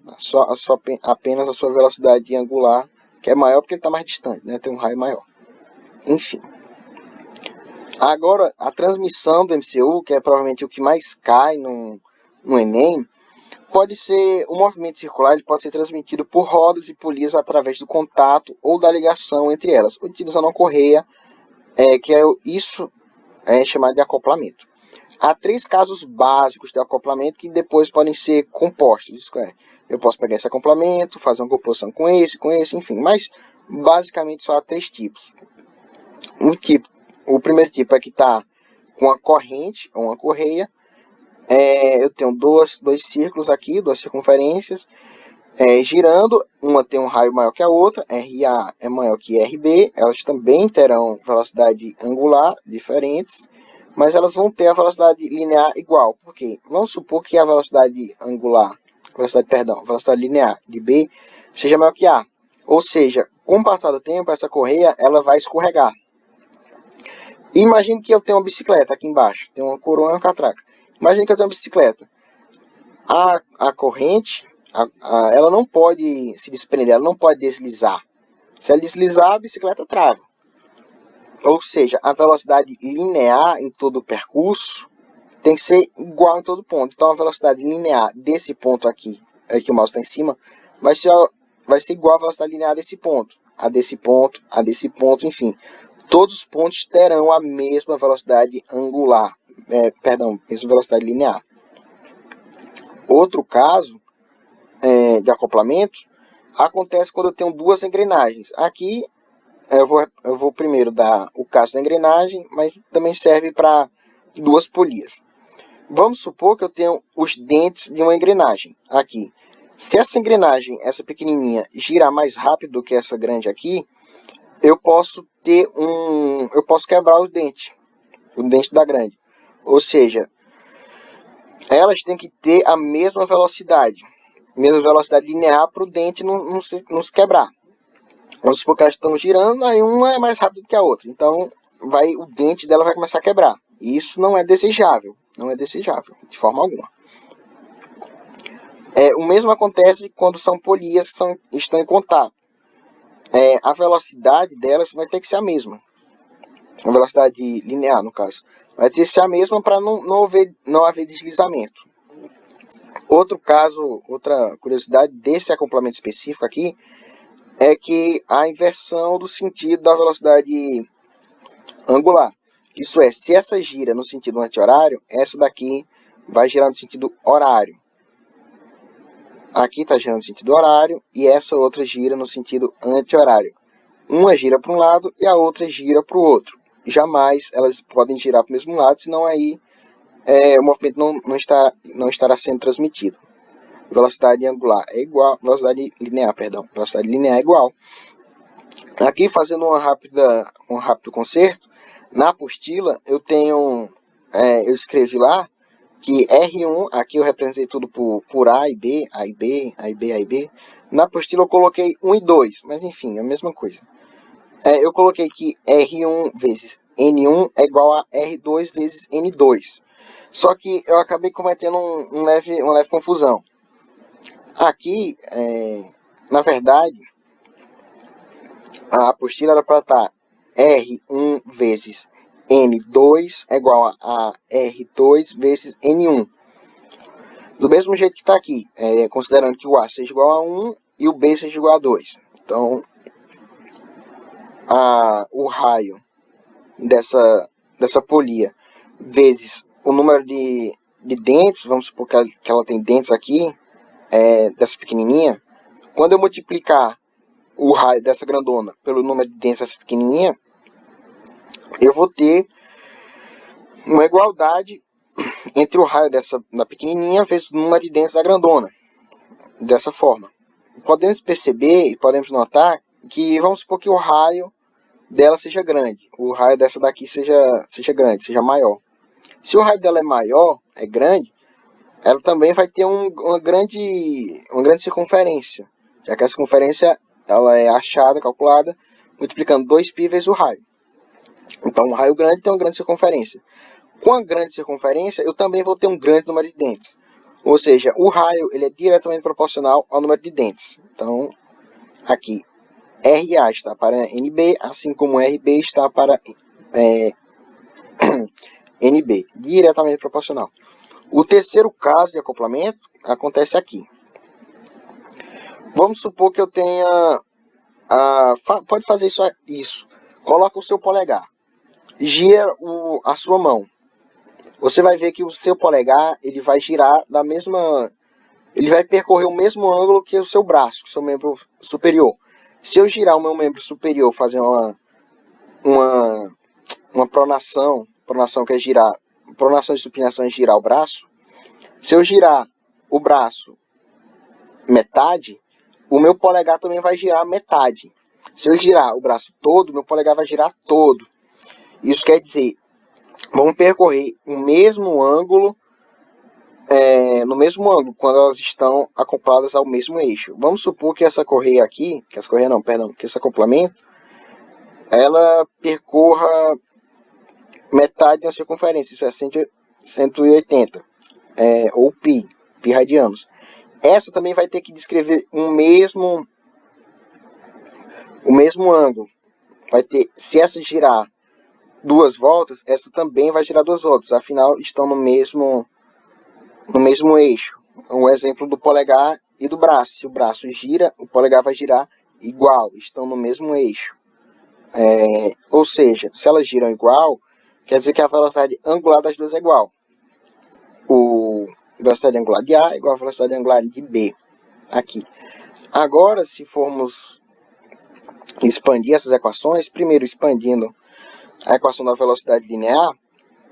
apenas a sua velocidade angular, que é maior porque ele está mais distante, tem um raio maior. Enfim. Agora, a transmissão do MCU, que é provavelmente o que mais cai no Enem, pode ser, o movimento circular ele pode ser transmitido por rodas e polias através do contato ou da ligação entre elas, utilizando uma correia, isso é chamado de acoplamento. Há 3 casos básicos de acoplamento que depois podem ser compostos. Isso é, eu posso pegar esse acoplamento, fazer uma composição com esse, enfim. Mas basicamente só há 3 tipos. O primeiro tipo é que está com a corrente ou uma correia. Eu tenho dois círculos aqui, 2 circunferências, girando. Uma tem um raio maior que a outra, RA é maior que RB. Elas também terão velocidade angular diferentes, mas elas vão ter a velocidade linear igual. Por quê? Vamos supor que a velocidade linear de B seja maior que A. Ou seja, com o passar do tempo, essa correia ela vai escorregar. Imagine que eu tenho uma bicicleta aqui embaixo. Tem uma coroa e uma catraca. Imagine que eu tenho uma bicicleta. A corrente, ela não pode se desprender, ela não pode deslizar. Se ela deslizar, a bicicleta trava. Ou seja, a velocidade linear em todo o percurso tem que ser igual em todo ponto. Então, a velocidade linear desse ponto aqui, que o mouse está em cima, vai ser igual à velocidade linear desse ponto. A desse ponto, a desse ponto, enfim. Todos os pontos terão a mesma velocidade angular. Mesma velocidade linear. Outro caso de acoplamento acontece quando eu tenho 2 engrenagens. Aqui eu vou primeiro dar o caso da engrenagem, mas também serve para 2 polias. Vamos supor que eu tenho os dentes de uma engrenagem aqui. Se essa engrenagem, essa pequenininha, girar mais rápido do que essa grande aqui, eu posso quebrar o dente da grande. Ou seja, elas têm que ter a mesma velocidade linear para o dente não se quebrar. Vamos supor que elas estão girando, aí uma é mais rápida do que a outra. Então, o dente dela vai começar a quebrar. E isso não é desejável. Não é desejável, de forma alguma. O mesmo acontece quando são polias que estão em contato. A velocidade delas vai ter que ser a mesma. A velocidade linear, no caso. Vai ter que ser a mesma para não haver deslizamento. Outra curiosidade desse acoplamento específico aqui é que a inversão do sentido da velocidade angular. Isso é, se essa gira no sentido anti-horário, essa daqui vai girar no sentido horário. Aqui está girando no sentido horário e essa outra gira no sentido anti-horário. Uma gira para um lado e a outra gira para o outro. Jamais elas podem girar para o mesmo lado, senão aí o movimento não estará sendo transmitido. Velocidade angular é igual, velocidade linear é igual. Aqui, fazendo um rápido conserto, na apostila eu escrevi lá que R1, aqui eu representei tudo por A e B, A e B, A e B, A e B. Na apostila eu coloquei 1 e 2, mas enfim, é a mesma coisa. Eu coloquei que R1 vezes N1 é igual a R2 vezes N2. Só que eu acabei cometendo uma leve confusão. Aqui, na verdade, a apostila era para estar R1 vezes N2 é igual a R2 vezes N1. Do mesmo jeito que está aqui, considerando que o A seja igual a 1 e o B seja igual a 2. Então, o raio dessa polia vezes o número de dentes, vamos supor que ela tem dentes aqui, dessa pequenininha. Quando eu multiplicar o raio dessa grandona pelo número de dentes dessa pequenininha, eu vou ter uma igualdade entre o raio da pequenininha vezes o número de dentes da grandona. Dessa forma. Podemos perceber e podemos notar que, vamos supor que o raio dela seja grande. O raio dessa daqui seja grande, seja maior. Se o raio dela é grande, ela também vai ter uma grande circunferência. Já que a circunferência ela é achada, calculada, multiplicando 2π vezes o raio. Então, um raio grande tem uma grande circunferência. Com a grande circunferência, eu também vou ter um grande número de dentes. Ou seja, o raio ele é diretamente proporcional ao número de dentes. Então, aqui, RA está para NB, assim como RB está para NB. Diretamente proporcional. O terceiro caso de acoplamento acontece aqui. Vamos supor que eu tenha... pode fazer isso. Coloca o seu polegar. Gira a sua mão. Você vai ver que o seu polegar ele vai girar da mesma... Ele vai percorrer o mesmo ângulo que o seu braço, o seu membro superior. Se eu girar o meu membro superior, fazer uma pronação que é girar... Pronação e supinação é girar o braço. Se eu girar o braço metade, o meu polegar também vai girar metade. Se eu girar o braço todo, meu polegar vai girar todo. Isso quer dizer, vamos percorrer o mesmo ângulo, no mesmo ângulo, quando elas estão acopladas ao mesmo eixo. Vamos supor que essa correia aqui, que esse acoplamento, ela percorra metade da circunferência, isso é 180, ou pi radianos. Essa também vai ter que descrever o mesmo ângulo. Vai ter, se essa girar 2 voltas, essa também vai girar 2 voltas. Afinal, estão no mesmo eixo. Um exemplo do polegar e do braço. Se o braço gira, o polegar vai girar igual. Estão no mesmo eixo. Ou seja, se elas giram igual, quer dizer que a velocidade angular das duas é igual. A velocidade angular de A é igual à velocidade angular de B. Aqui. Agora, se formos expandir essas equações, primeiro expandindo a equação da velocidade linear,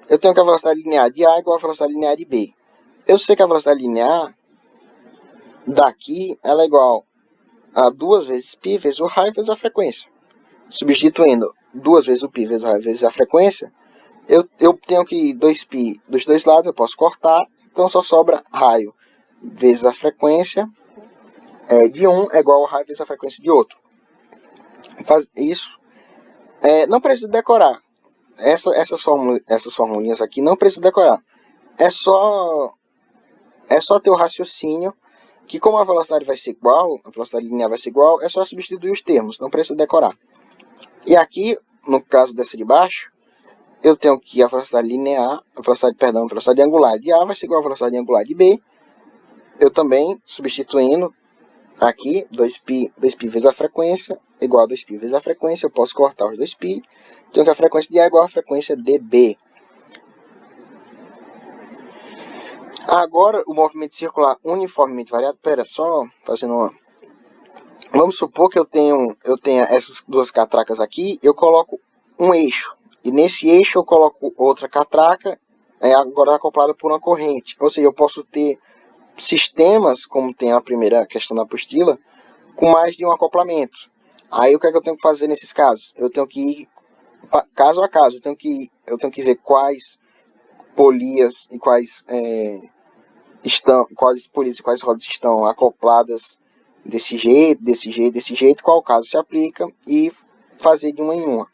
eu tenho que a velocidade linear de A é igual à velocidade linear de B. Eu sei que a velocidade linear daqui ela é igual a 2 vezes π vezes o raio vezes a frequência. Substituindo 2 vezes o π vezes o raio vezes a frequência, eu tenho que 2π dos dois lados, eu posso cortar, então só sobra raio vezes a frequência de um é igual ao raio vezes a frequência de outro. Faz isso. Não precisa decorar. Essas formulinhas aqui não precisa decorar. É só ter o raciocínio que, como a velocidade vai ser igual, a velocidade linear vai ser igual, é só substituir os termos, não precisa decorar. E aqui, no caso dessa de baixo, eu tenho que a velocidade linear, a velocidade angular de A vai ser igual à velocidade angular de B. Eu também, substituindo aqui, 2π vezes a frequência, igual a 2π vezes a frequência, eu posso cortar os 2π, então que a frequência de A é igual à frequência de B. Agora, o movimento circular uniformemente variado, vamos supor que eu tenha essas duas catracas aqui, eu coloco um eixo, e nesse eixo eu coloco outra catraca, agora acoplada por uma corrente, ou seja, eu posso ter sistemas, como tem a primeira questão da apostila, com mais de um acoplamento. Aí o que é que eu tenho que fazer nesses casos? Eu tenho que ir caso a caso, eu tenho que ver quais polias e quais polias e quais rodas estão acopladas desse jeito, qual caso se aplica e fazer de uma em uma.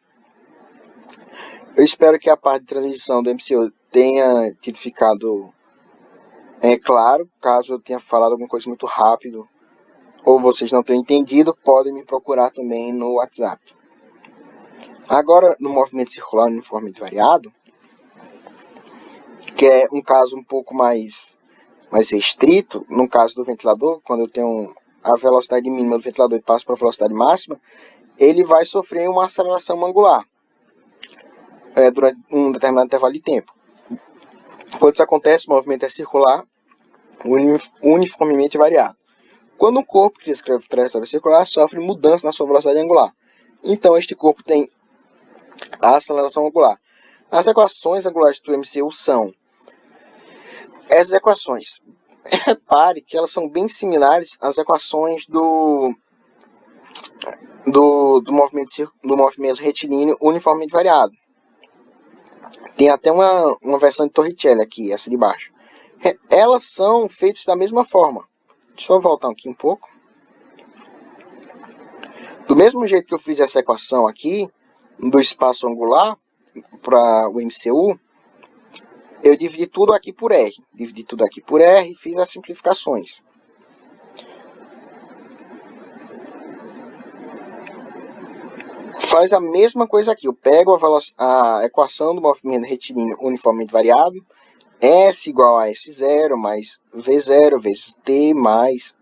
Eu espero que a parte de transmissão do MCU tenha tido ficado claro. Caso eu tenha falado alguma coisa muito rápido ou vocês não tenham entendido, podem me procurar também no WhatsApp. Agora, no movimento circular uniformemente variado, que é um caso um pouco mais restrito, no caso do ventilador, quando eu tenho a velocidade mínima do ventilador e passo para a velocidade máxima, ele vai sofrer uma aceleração angular durante um determinado intervalo de tempo. Quando isso acontece, o movimento é circular uniformemente variado. Quando um corpo que descreve trajetória circular sofre mudança na sua velocidade angular, então este corpo tem a aceleração angular. As equações angulares do MCU são essas equações. Repare que elas são bem similares às equações do movimento retilíneo uniformemente variado. Tem até uma versão de Torricelli aqui, essa de baixo. Elas são feitas da mesma forma. Deixa eu voltar aqui um pouco. Do mesmo jeito que eu fiz essa equação aqui, do espaço angular, para o MCU, eu dividi tudo aqui por R. E fiz as simplificações. Faz a mesma coisa aqui. Eu pego a equação do movimento retilíneo uniformemente variado, S igual a S0 mais V0 vezes T mais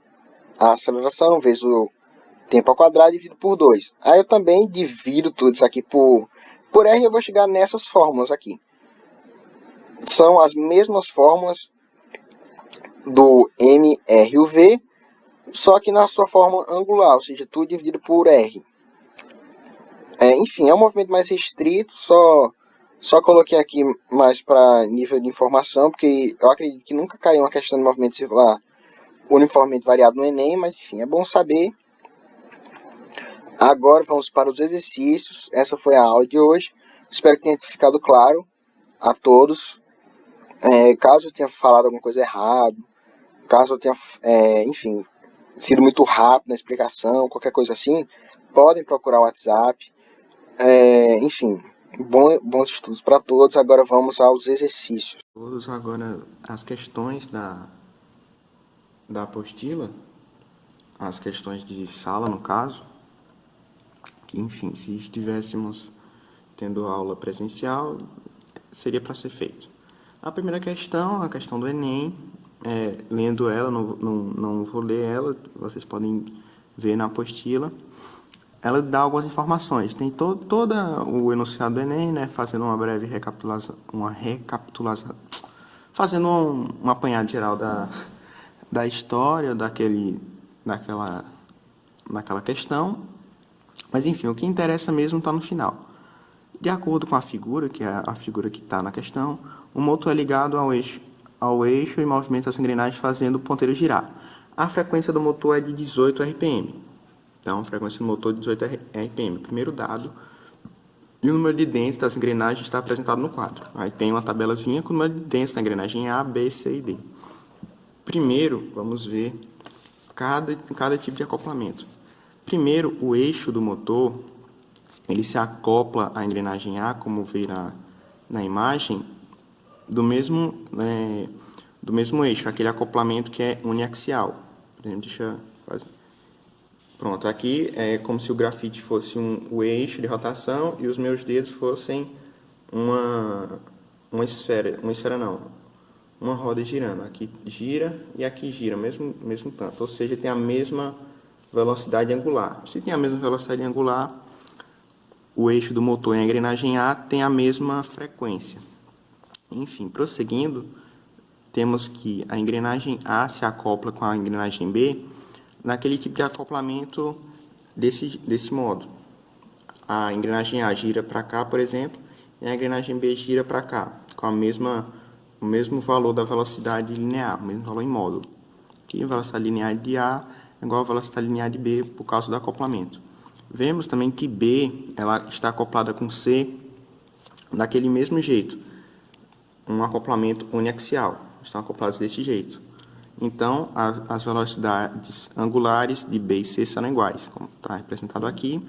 a aceleração vezes o tempo ao quadrado dividido por 2. Aí eu também divido tudo isso aqui por R e eu vou chegar nessas fórmulas aqui. São as mesmas fórmulas do M, R e o V, só que na sua forma angular, ou seja, tudo dividido por R. Enfim, é um movimento mais restrito, só coloquei aqui mais para nível de informação, porque eu acredito que nunca caiu uma questão de movimento circular uniformemente variado no Enem, mas enfim, é bom saber. Agora vamos para os exercícios. Essa foi a aula de hoje. Espero que tenha ficado claro a todos. Caso eu tenha falado alguma coisa errada, caso eu tenha, enfim, sido muito rápido na explicação, qualquer coisa assim, podem procurar o WhatsApp. Enfim, bons estudos para todos. Agora vamos aos exercícios. Todos agora as questões da apostila, as questões de sala no caso, que enfim, se estivéssemos tendo aula presencial, seria para ser feito. A primeira questão, a questão do Enem, lendo ela, não vou ler ela, vocês podem ver na apostila. Ela dá algumas informações. Tem todo o enunciado do Enem, né, fazendo uma breve recapitulação, fazendo um apanhado geral da história naquela questão. Mas enfim, o que interessa mesmo está no final. De acordo com a figura, que é a figura que está na questão, o motor é ligado ao eixo e movimenta as engrenagens fazendo o ponteiro girar. A frequência do motor é de 18 RPM. Então, a frequência do motor de 18 RPM, primeiro dado. E o número de dentes das engrenagens está apresentado no quadro. Aí tem uma tabelazinha com o número de dentes da engrenagem A, B, C e D. Primeiro, vamos ver cada tipo de acoplamento. Primeiro, o eixo do motor, ele se acopla à engrenagem A, como vê na imagem, do mesmo eixo, aquele acoplamento que é uniaxial. Por exemplo, deixa eu fazer. Pronto, aqui é como se o grafite fosse o eixo de rotação e os meus dedos fossem uma roda girando. Aqui gira e aqui gira, mesmo tanto, ou seja, tem a mesma velocidade angular. Se tem a mesma velocidade angular, o eixo do motor e a engrenagem A tem a mesma frequência. Enfim, prosseguindo, temos que a engrenagem A se acopla com a engrenagem B naquele tipo de acoplamento desse modo. A engrenagem A gira para cá, por exemplo, e a engrenagem B gira para cá, com o mesmo valor da velocidade linear, o mesmo valor em módulo. Aqui a velocidade linear de A é igual à velocidade linear de B por causa do acoplamento. Vemos também que B ela está acoplada com C daquele mesmo jeito, um acoplamento uniaxial, estão acoplados desse jeito. Então, as velocidades angulares de B e C serão iguais, como está representado aqui.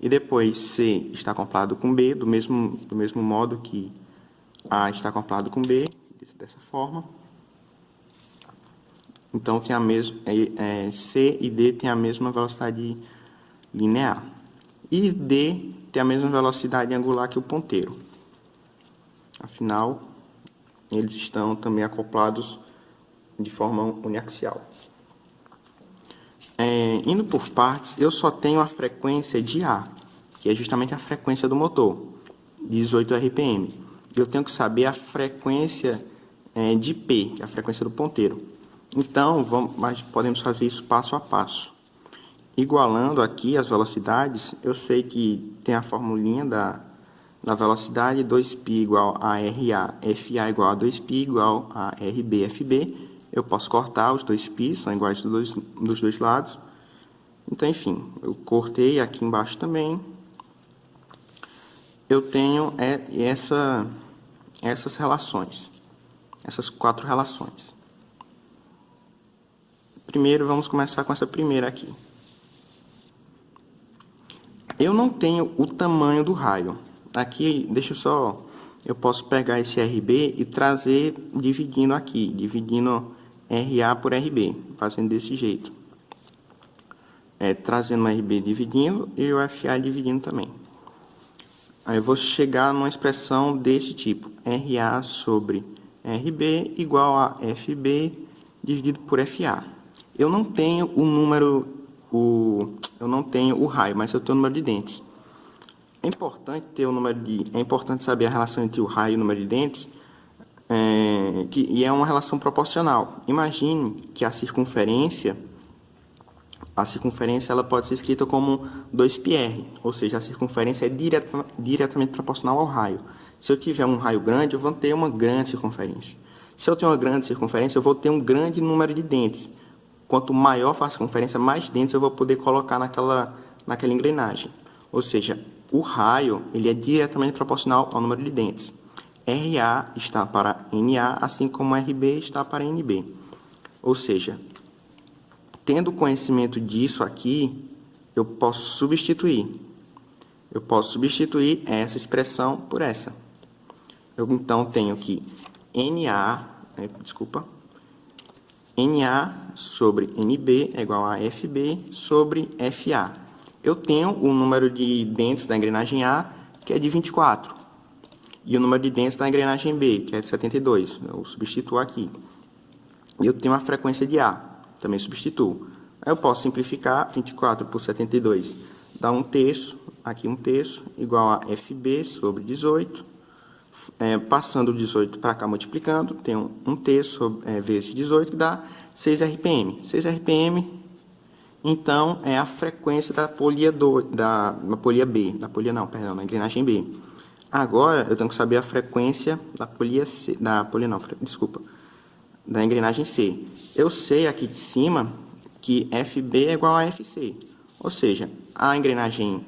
E depois C está acoplado com B, do mesmo modo que A está acoplado com B, dessa forma. Então, tem C e D têm a mesma velocidade linear. E D tem a mesma velocidade angular que o ponteiro. Afinal, eles estão também acoplados de forma uniaxial. Indo por partes, eu só tenho a frequência de A, que é justamente a frequência do motor, 18 RPM. Eu tenho que saber a frequência de P, que é a frequência do ponteiro. Então, mas podemos fazer isso passo a passo. Igualando aqui as velocidades, eu sei que tem a formulinha da velocidade, 2π igual a RA, FA igual a 2π igual a RB, FB. Eu posso cortar, os 2π são iguais dos dois lados. Então, enfim, eu cortei aqui embaixo também. Eu tenho essas relações, essas 4 relações. Primeiro, vamos começar com essa primeira aqui. Eu não tenho o tamanho do raio. Aqui, eu posso pegar esse RB e trazer dividindo aqui, dividindo RA por RB, fazendo desse jeito. Trazendo o RB dividindo e o FA dividindo também. Aí eu vou chegar numa expressão desse tipo, RA sobre RB igual a FB dividido por FA. Eu não tenho o número, eu não tenho o raio, mas eu tenho o número de dentes. É importante saber a relação entre o raio e o número de dentes, e é uma relação proporcional. Imagine que a circunferência ela pode ser escrita como 2πr, ou seja, a circunferência é diretamente proporcional ao raio. Se eu tiver um raio grande, eu vou ter uma grande circunferência. Se eu tenho uma grande circunferência, eu vou ter um grande número de dentes. Quanto maior for a circunferência, mais dentes eu vou poder colocar naquela engrenagem. Ou seja, o raio ele é diretamente proporcional ao número de dentes. RA está para NA, assim como RB está para NB. Ou seja, tendo conhecimento disso aqui, eu posso substituir. Eu posso substituir essa expressão por essa. Eu, então, tenho que NA sobre NB é igual a FB sobre FA. Eu tenho o número de dentes da engrenagem A, que é de 24. E o número de dentes da engrenagem B, que é de 72. Eu substituo aqui. E eu tenho a frequência de A, também substituo. Aí eu posso simplificar 24 por 72, dá 1/3, aqui 1/3, igual a FB sobre 18. Passando o 18 para cá, multiplicando, tenho 1/3 vezes 18, que dá 6 RPM. 6 RPM, então, é a frequência da polia na engrenagem B. Agora, eu tenho que saber a frequência da engrenagem C. Eu sei aqui de cima que FB é igual a FC. Ou seja, a engrenagem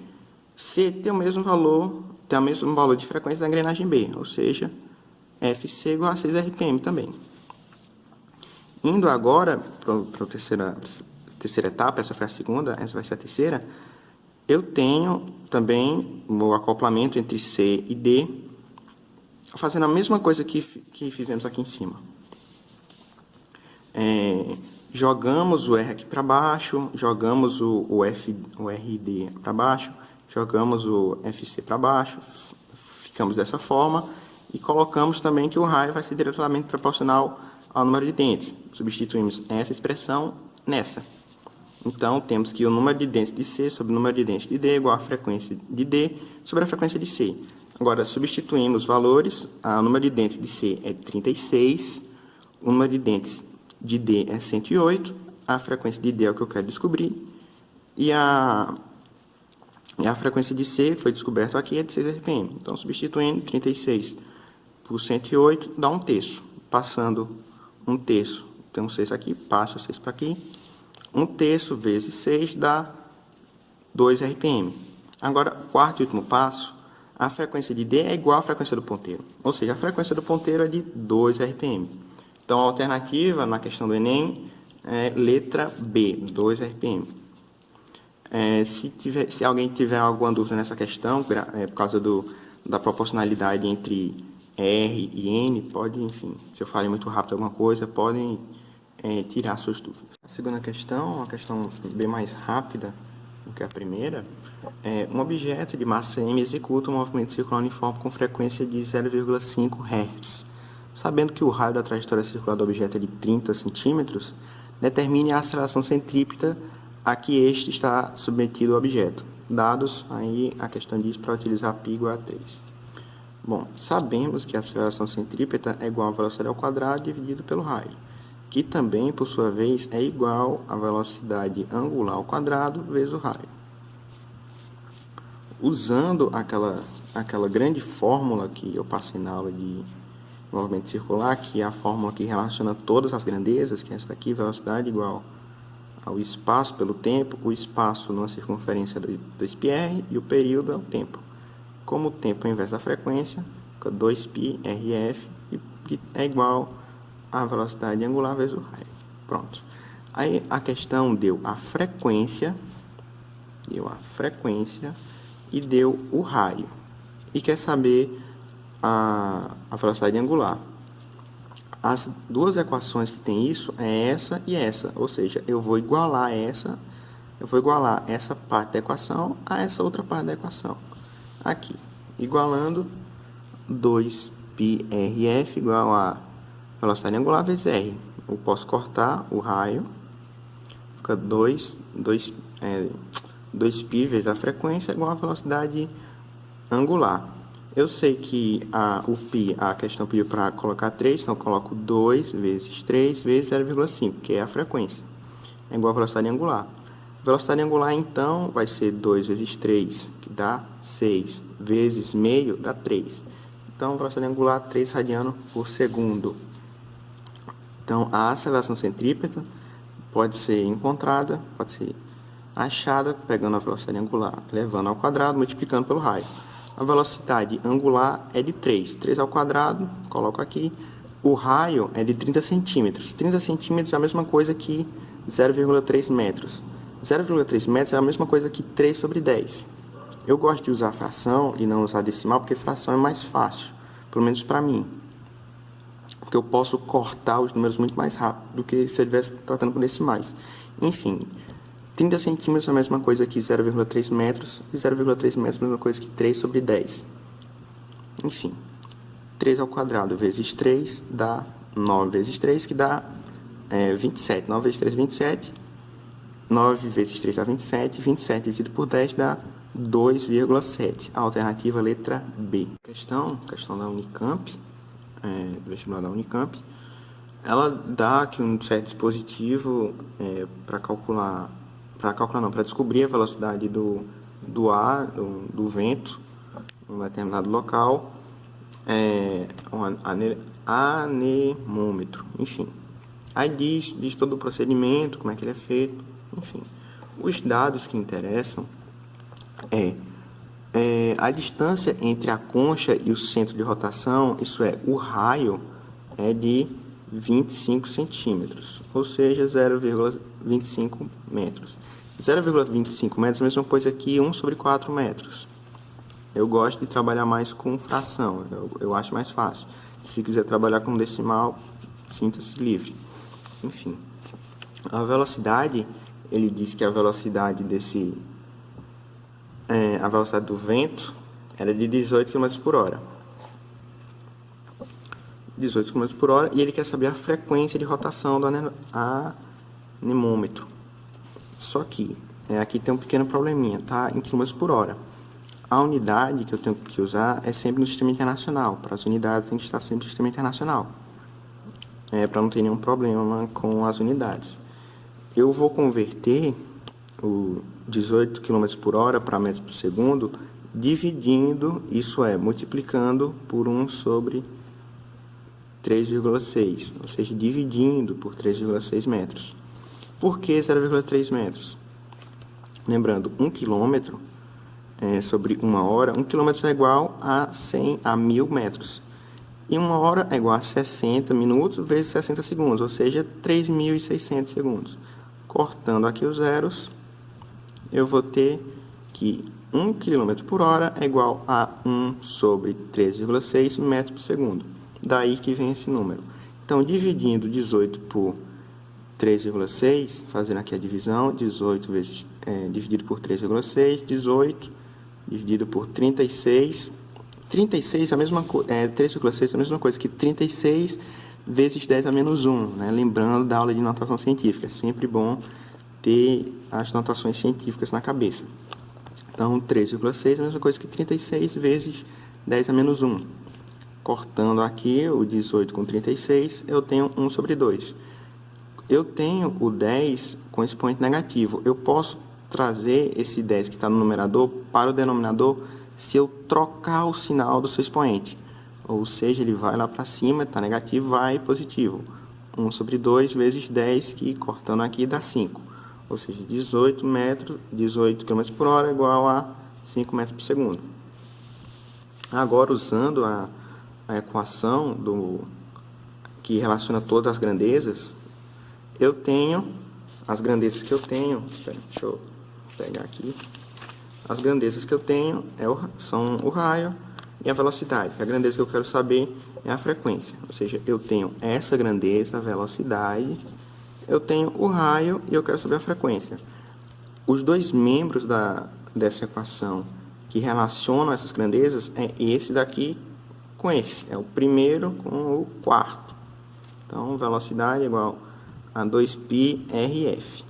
C tem o mesmo valor de frequência da engrenagem B. Ou seja, FC igual a 6 RPM também. Indo agora para a terceira etapa, essa foi a segunda, essa vai ser a terceira, eu tenho também o acoplamento entre C e D, fazendo a mesma coisa que fizemos aqui em cima. Jogamos o R aqui para baixo, jogamos o RD para baixo, jogamos o FC para baixo, ficamos dessa forma, e colocamos também que o raio vai ser diretamente proporcional ao número de dentes. Substituímos essa expressão nessa. Então, temos que o número de dentes de C sobre o número de dentes de D é igual a frequência de D sobre a frequência de C. Agora, substituímos os valores. O número de dentes de C é 36, o número de dentes de D é 108, a frequência de D é o que eu quero descobrir, e a frequência de C, que foi descoberto aqui, é de 6 RPM. Então, substituindo 36 por 108, dá 1/3. Passando 1/3, tem um 6 aqui, passo o 6 para aqui. 1/3 vezes 6 dá 2 RPM. Agora, quarto e último passo, a frequência de D é igual à frequência do ponteiro. Ou seja, a frequência do ponteiro é de 2 RPM. Então, a alternativa na questão do Enem é letra B, 2 RPM. Se alguém tiver alguma dúvida nessa questão, por causa da proporcionalidade entre R e N, pode, enfim, se eu falei muito rápido alguma coisa, podem tirar suas dúvidas. A segunda questão, uma questão bem mais rápida do que a primeira, um objeto de massa m executa um movimento circular uniforme com frequência de 0,5 Hz. Sabendo que o raio da trajetória circular do objeto é de 30 centímetros, determine a aceleração centrípeta a que este está submetido ao objeto. Dados, aí a questão diz para utilizar π igual a 3. Bom, sabemos que a aceleração centrípeta é igual à velocidade ao quadrado dividido pelo raio, que também, por sua vez, é igual à velocidade angular ao quadrado vezes o raio. Usando aquela grande fórmula que eu passei na aula de movimento circular, que é a fórmula que relaciona todas as grandezas, que é essa daqui, velocidade igual ao espaço pelo tempo, o espaço numa circunferência do 2πr e o período é o tempo. Como o tempo é o inverso da frequência, 2π RF é igual à velocidade angular vezes o raio. Pronto. Aí a questão deu a frequência e deu o raio. E quer saber a velocidade angular. As duas equações que tem isso é essa e essa, ou seja, eu vou igualar essa parte da equação a essa outra parte da equação. Aqui, igualando 2πrf igual a velocidade angular vezes R. Eu posso cortar o raio, fica 2π vezes a frequência igual a velocidade angular. Eu sei que a questão pediu para colocar 3, então eu coloco 2 vezes 3 vezes 0,5, que é a frequência. É igual a velocidade angular. Velocidade angular, então, vai ser 2 vezes 3, que dá 6, vezes meio, dá 3. Então, velocidade angular, 3 radianos por segundo. Então, a aceleração centrípeta pode ser encontrada, pode ser achada pegando a velocidade angular, levando ao quadrado, multiplicando pelo raio. A velocidade angular é de 3. 3 ao quadrado, coloco aqui. O raio é de 30 centímetros. 30 centímetros é a mesma coisa que 0,3 metros. 0,3 metros é a mesma coisa que 3 sobre 10. Eu gosto de usar fração e não usar decimal, porque fração é mais fácil, pelo menos para mim. Porque eu posso cortar os números muito mais rápido do que se eu estivesse tratando com decimais. Enfim, 30 centímetros é a mesma coisa que 0,3 metros, e 0,3 metros é a mesma coisa que 3 sobre 10. Enfim, 3 ao quadrado vezes 3 dá 9 vezes 3, que dá 27. 9 vezes 3, 27. 9 vezes 3 dá 27. 27 dividido por 10 dá 2,7. A alternativa letra B. Questão da Unicamp, vestibular da Unicamp. Ela dá aqui um certo dispositivo para descobrir a velocidade do ar, do vento, em um determinado local, um anemômetro, enfim. Aí diz todo o procedimento, como é que ele é feito, enfim. Os dados que interessam a distância entre a concha e o centro de rotação, isso é, o raio, é de 25 centímetros, ou seja, 0,25 metros. 0,25 metros é a mesma coisa que 1 sobre 4 metros. Eu gosto de trabalhar mais com fração, eu acho mais fácil. Se quiser trabalhar com decimal, sinta-se livre. Enfim, a velocidade, ele diz que a velocidade a velocidade do vento era de 18 km por hora. 18 km por hora, e ele quer saber a frequência de rotação do anemômetro. Só que aqui tem um pequeno probleminha, tá? Em km por hora. A unidade que eu tenho que usar é sempre no sistema internacional. Para as unidades tem que estar sempre no sistema internacional, para não ter nenhum problema com as unidades. Eu vou converter o 18 km por hora para metros por segundo, dividindo, isso é, multiplicando por 1 sobre 3,6, ou seja, dividindo por 3,6 metros. Por que 0,3 metros? Lembrando, 1 quilômetro sobre 1 hora, 1 quilômetro é igual a 1.000 metros. E 1 hora é igual a 60 minutos vezes 60 segundos, ou seja, 3.600 segundos. Cortando aqui os zeros, eu vou ter que 1 km por hora é igual a 1 sobre 3,6 metros por segundo. Daí que vem esse número. Então, dividindo 18 por 3,6, fazendo aqui a divisão, 18 vezes dividido por 3,6, 18 dividido por 36. 36 é a mesma coisa, 3,6 é a mesma coisa que 36 vezes 10 a menos 1, né? Lembrando da aula de notação científica, é sempre bom ter as notações científicas na cabeça. Então, 3,6 é a mesma coisa que 36 vezes 10 a menos 1. Cortando aqui o 18 com 36, eu tenho 1 sobre 2. Eu tenho o 10 com expoente negativo. Eu posso trazer esse 10 que está no numerador para o denominador se eu trocar o sinal do seu expoente. Ou seja, ele vai lá para cima, está negativo, vai positivo. 1 sobre 2 vezes 10, que cortando aqui dá 5. Ou seja, 18 km por hora é igual a 5 metros por segundo. Agora, usando a equação que relaciona todas as grandezas, eu tenho as grandezas que eu tenho. Deixa eu pegar aqui. As grandezas que eu tenho são o raio e a velocidade. A grandeza que eu quero saber é a frequência. Ou seja, eu tenho essa grandeza, a velocidade, eu tenho o raio e eu quero saber a frequência. Os dois membros dessa equação que relacionam essas grandezas é esse daqui com esse. É o primeiro com o quarto. Então, velocidade é igual a 2πrf.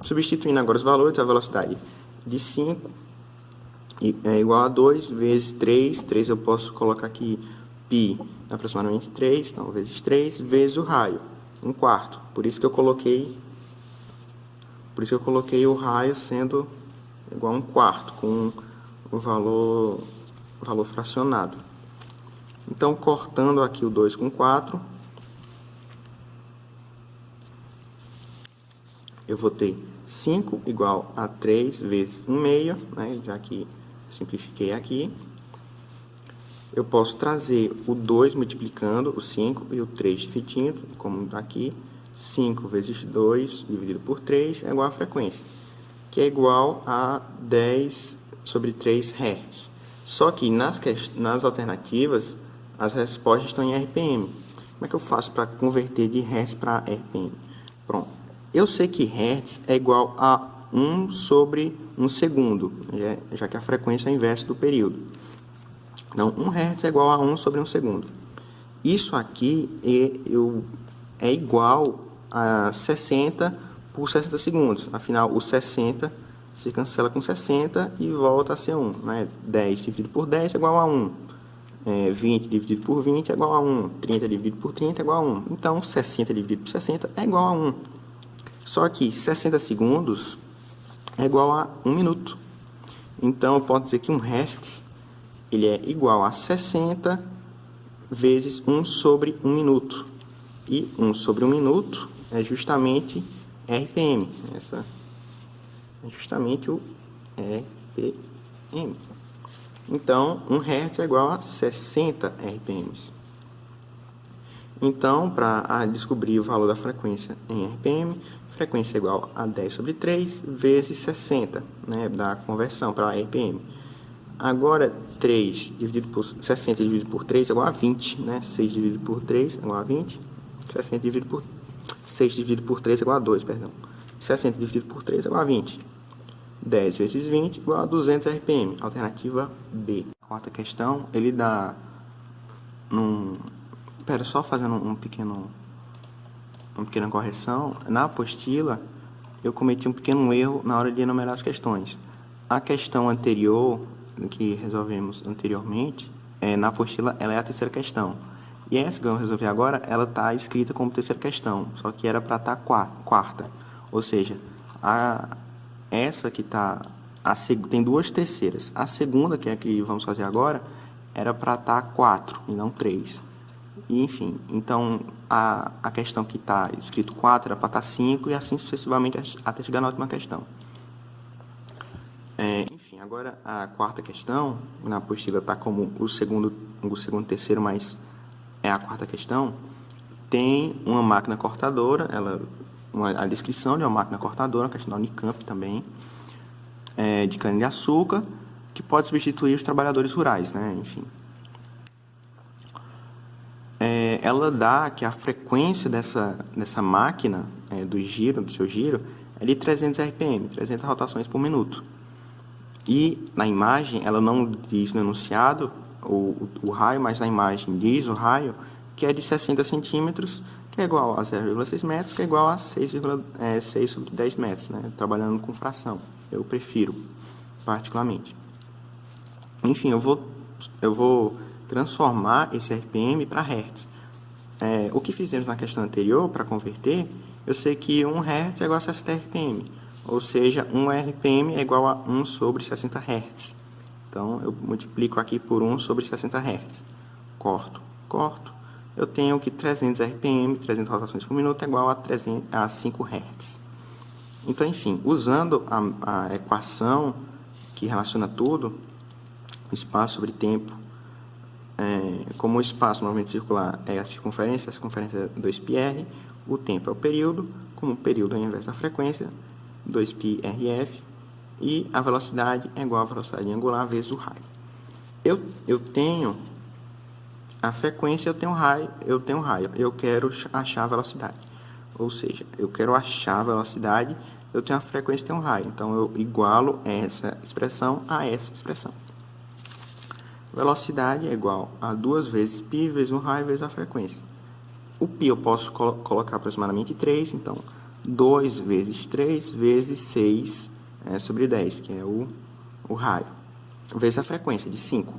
Substituindo agora os valores, a velocidade de 5 é igual a 2 vezes 3. 3 eu posso colocar aqui π aproximadamente 3, então vezes 3, vezes o raio, 1/4. Por isso que eu coloquei o raio sendo igual a 1/4, com o valor fracionado. Então, cortando aqui o 2 com 4, eu vou ter 5 igual a 3 vezes 1/6, né? Já que simplifiquei aqui. Eu posso trazer o 2 multiplicando o 5 e o 3 dividindo, como aqui. 5 vezes 2 dividido por 3 é igual a frequência, que é igual a 10 sobre 3 Hz. Só que nas alternativas, as respostas estão em RPM. Como é que eu faço para converter de Hz para RPM? Pronto. Eu sei que Hz é igual a 1 sobre 1 segundo, já que a frequência é o inverso do período. Então, 1 Hz é igual a 1 sobre 1 segundo. Isso aqui é igual a 60 por 60 segundos. Afinal, o 60 se cancela com 60 e volta a ser 1. Né? 10 dividido por 10 é igual a 1. 20 dividido por 20 é igual a 1. 30 dividido por 30 é igual a 1. Então, 60 dividido por 60 é igual a 1. Só que 60 segundos é igual a 1 minuto. Então, eu posso dizer que 1 Hz ele é igual a 60 vezes 1 sobre 1 minuto. E 1 sobre 1 minuto é justamente RPM. Essa é justamente o RPM. Então, 1 Hz é igual a 60 RPMs. Então, para descobrir o valor da frequência em RPM, frequência é igual a 10 sobre 3 vezes 60, né, da conversão para RPM. Agora, 60 dividido por 3 é igual a 20, né? 6 dividido por 3 é igual a 20. 6 dividido por 3 é igual a 2, perdão. 60 dividido por 3 é igual a 20. 10 vezes 20 é igual a 200 RPM. Alternativa B. A quarta questão, ele dá... Espera, só fazendo uma pequena correção. Na apostila, eu cometi um pequeno erro na hora de enumerar as questões. A questão anterior, que resolvemos anteriormente, na apostila, ela é a terceira questão. E essa que eu vou resolver agora, ela está escrita como terceira questão, só que era para estar quarta. Ou seja, essa que está... tem duas terceiras. A segunda, que é a que vamos fazer agora, era para estar 4 e não 3. E, enfim, então a questão que está escrito 4 era para estar 5 e assim sucessivamente até chegar na última questão. Enfim, agora a quarta questão, na apostila está como o segundo e terceiro, mas é a quarta questão. Tem uma máquina cortadora, a descrição de uma máquina cortadora, uma questão da Unicamp também, de cana-de-açúcar, que pode substituir os trabalhadores rurais, né? Enfim. Ela dá que a frequência dessa máquina, do seu giro, é de 300 RPM, 300 rotações por minuto. E na imagem, ela não diz no enunciado o raio, mas na imagem diz o raio, que é de 60 centímetros, que é igual a 0,6 metros, que é igual a 6,6 sobre 10 metros, né? Trabalhando com fração. Eu prefiro, particularmente. Enfim, eu vou transformar esse RPM para Hz. O que fizemos na questão anterior, para converter, eu sei que 1 Hz é igual a 60 RPM. Ou seja, 1 RPM é igual a 1 sobre 60 Hz. Então, eu multiplico aqui por 1 sobre 60 Hz. Corto. Eu tenho que 300 RPM, 300 rotações por minuto, é igual a 5 Hz. Então, enfim, usando a equação que relaciona tudo, espaço sobre tempo, como o espaço no movimento circular é a circunferência é 2πr, o tempo é o período, como o período é o inverso da frequência, 2πrf, e a velocidade é igual à velocidade angular vezes o raio. Eu tenho a frequência, eu tenho raio, eu quero achar a velocidade. Ou seja, eu quero achar a velocidade, eu tenho a frequência e tenho um raio. Então, eu igualo essa expressão a essa expressão. Velocidade é igual a 2 vezes π vezes um raio vezes a frequência. O π eu posso colocar aproximadamente 3, então 2 vezes 3 vezes 6 sobre 10, que é o raio, vezes a frequência de 5.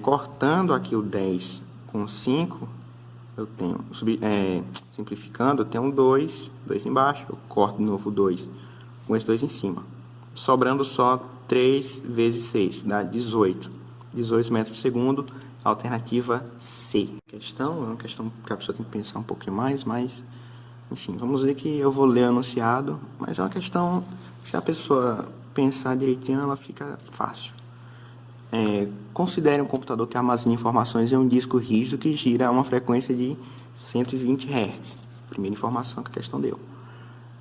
Cortando aqui o 10 com 5, eu tenho, simplificando, eu tenho um 2 embaixo, eu corto de novo o 2 com esse 2 em cima, sobrando só 3 vezes 6, dá 18. 18 metros por segundo, alternativa C. É uma questão que a pessoa tem que pensar um pouquinho mais, mas, enfim, vamos ver que eu vou ler o enunciado, mas é uma questão, se a pessoa pensar direitinho, ela fica fácil. Considere um computador que armazena informações em um disco rígido que gira a uma frequência de 120 Hz. Primeira informação que a questão deu.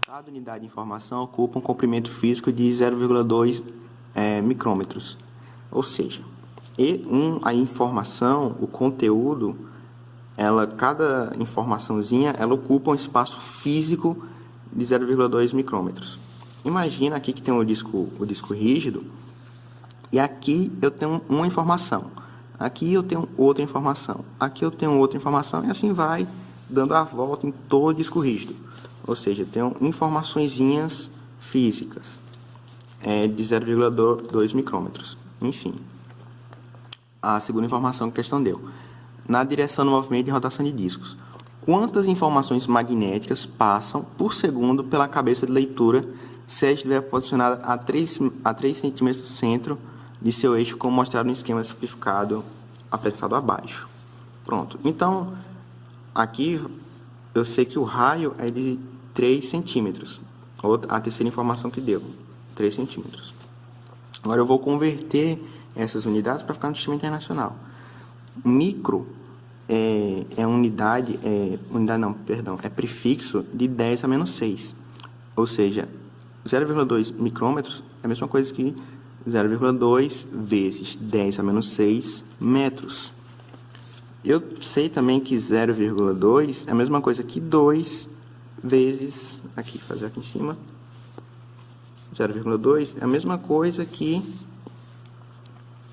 Cada unidade de informação ocupa um comprimento físico de 0,2 micrômetros. Ou seja, a informação, o conteúdo, cada informaçãozinha, ela ocupa um espaço físico de 0,2 micrômetros. Imagina aqui que tem o disco rígido, e aqui eu tenho uma informação, aqui eu tenho outra informação, aqui eu tenho outra informação, e assim vai dando a volta em todo o disco rígido. Ou seja, eu tenho informaçõezinhas físicas de 0,2 micrômetros. Enfim, a segunda informação que a questão deu. Na direção do movimento de rotação de discos, quantas informações magnéticas passam por segundo pela cabeça de leitura se ela estiver posicionada a 3 centímetros do centro de seu eixo, como mostrado no esquema simplificado apresentado abaixo? Pronto. Então, aqui eu sei que o raio é de 3 centímetros. A terceira informação que deu, 3 centímetros. Agora eu vou converter essas unidades para ficar no sistema internacional. Micro é prefixo de 10 a menos 6. Ou seja, 0,2 micrômetros é a mesma coisa que 0,2 vezes 10 a menos 6 metros. Eu sei também que 0,2 é a mesma coisa que 2 vezes, fazer aqui em cima, 0,2 é a mesma coisa que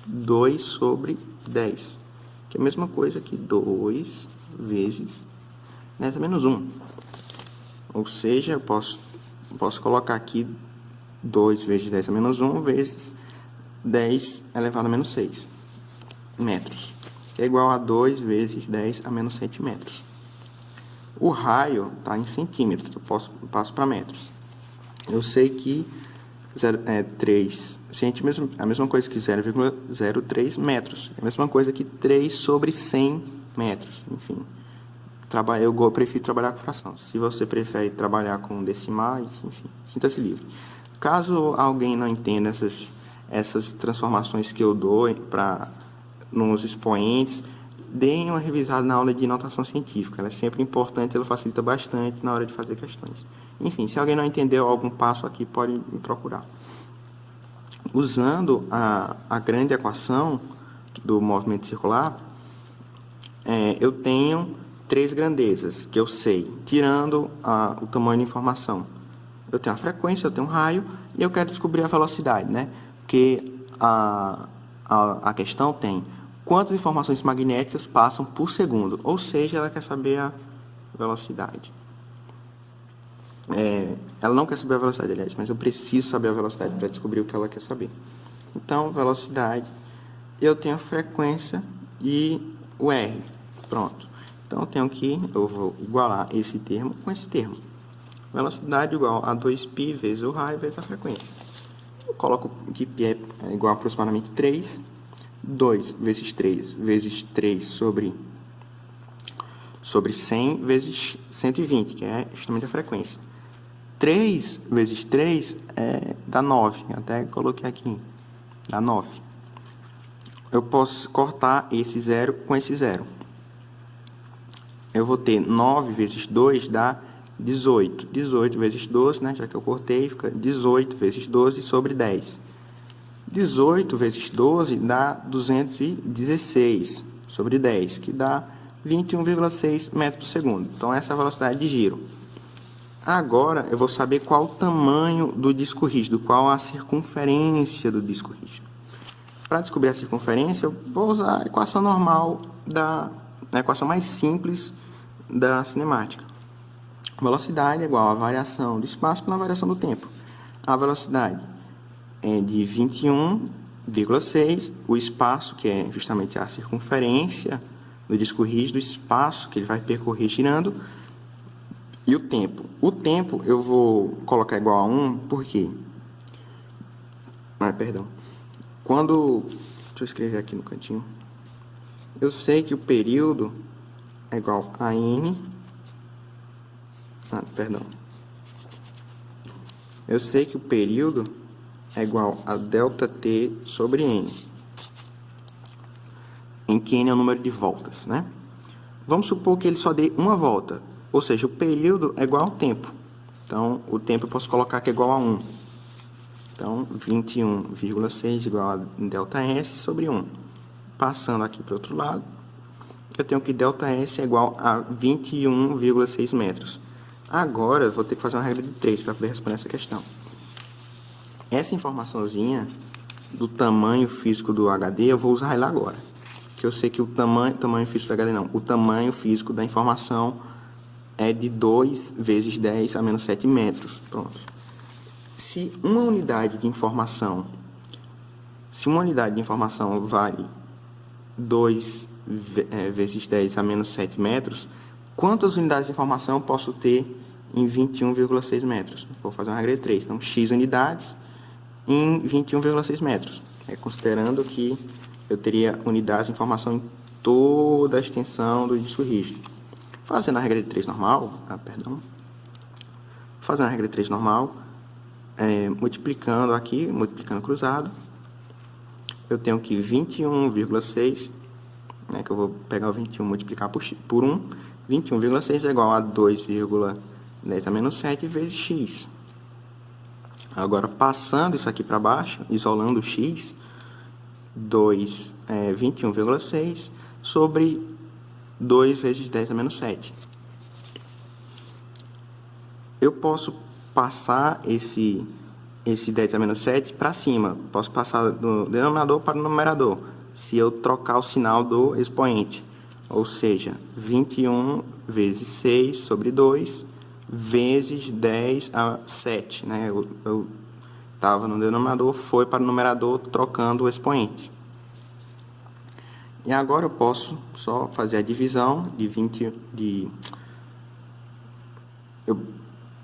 2 sobre 10, que é a mesma coisa que 2 vezes 10 a menos 1. Ou seja, eu posso colocar aqui 2 vezes 10 a menos 1 vezes 10 elevado a menos 6 metros, que é igual a 2 vezes 10 a menos 7 metros. O raio está em centímetros, eu passo para metros. Eu sei que 3 centímetros é a mesma coisa que 0,03 metros, é a mesma coisa que 3 sobre 100 metros. Enfim, eu prefiro trabalhar com fração. Se você prefere trabalhar com decimais, enfim, sinta-se livre. Caso alguém não entenda essas transformações que eu dou nos expoentes, deem uma revisada na aula de notação científica. Ela é sempre importante, ela facilita bastante na hora de fazer questões. Enfim, se alguém não entendeu algum passo aqui, pode me procurar. Usando a grande equação do movimento circular, eu tenho 3 grandezas que eu sei, tirando o tamanho de informação. Eu tenho a frequência, eu tenho um raio, e eu quero descobrir a velocidade, né? Porque a questão tem quantas informações magnéticas passam por segundo, ou seja, ela quer saber a velocidade. Ela não quer saber a velocidade, aliás, mas eu preciso saber a velocidade para descobrir o que ela quer saber. Então, velocidade, eu tenho a frequência e o R. Pronto. Então, eu vou igualar esse termo com esse termo. Velocidade igual a 2π vezes o raio vezes a frequência. Eu coloco que π é igual a aproximadamente 3. 2 vezes 3 vezes 3 sobre 100 vezes 120, que é justamente a frequência. 3 vezes 3 dá 9. Até coloquei aqui. Dá 9. Eu posso cortar esse 0 com esse 0. Eu vou ter 9 vezes 2 dá 18. 18 vezes 12, né? Já que eu cortei, fica 18 vezes 12 sobre 10. 18 vezes 12 dá 216 sobre 10, que dá 21,6 metros por segundo. Então, essa é a velocidade de giro. Agora, eu vou saber qual o tamanho do disco rígido, qual a circunferência do disco rígido. Para descobrir a circunferência, eu vou usar a equação normal, a equação mais simples da cinemática. Velocidade é igual à variação do espaço pela variação do tempo. A velocidade é de 21,6, o espaço, que é justamente a circunferência do disco rígido, o espaço que ele vai percorrer girando, e o tempo. O tempo eu vou colocar igual a 1, por quê? Perdão. Deixa eu escrever aqui no cantinho. Eu sei que o período é igual a N. Perdão. Eu sei que o período é igual a ΔT sobre N. Em que N é o número de voltas, né? Vamos supor que ele só dê uma volta. Ou seja, o período é igual ao tempo. Então, o tempo eu posso colocar que é igual a 1. Então, 21,6 igual a ΔS sobre 1. Passando aqui para o outro lado, eu tenho que ΔS é igual a 21,6 metros. Agora, eu vou ter que fazer uma regra de 3 para poder responder essa questão. Essa informaçãozinha do tamanho físico do HD, eu vou usar ela agora. Que eu sei que o tamanho físico do HD não, o tamanho físico da informação é de 2 vezes 10 a menos 7 metros. Pronto. Se uma unidade de informação vale 2 vezes 10 a menos 7 metros, quantas unidades de informação eu posso ter em 21,6 metros? Vou fazer uma regra de 3. Então, x unidades em 21,6 metros. Considerando que eu teria unidades de informação em toda a extensão do disco rígido. Fazendo a regra de 3 normal, Fazendo a regra de 3 normal, multiplicando aqui, multiplicando cruzado, eu tenho que 21,6, que eu vou pegar o 21 e multiplicar por 1, 21,6 é igual a 2,10 a menos 7 vezes x. Agora, passando isso aqui para baixo, isolando o x, 21,6 sobre 2 vezes 10 a menos 7. Eu posso passar esse 10 a menos 7 para cima. Posso passar do denominador para o numerador, se eu trocar o sinal do expoente. Ou seja, 21 vezes 6 sobre 2 vezes 10 a 7. Né? Eu estava no denominador, foi para o numerador trocando o expoente. E agora eu posso só fazer a divisão de 20... Eu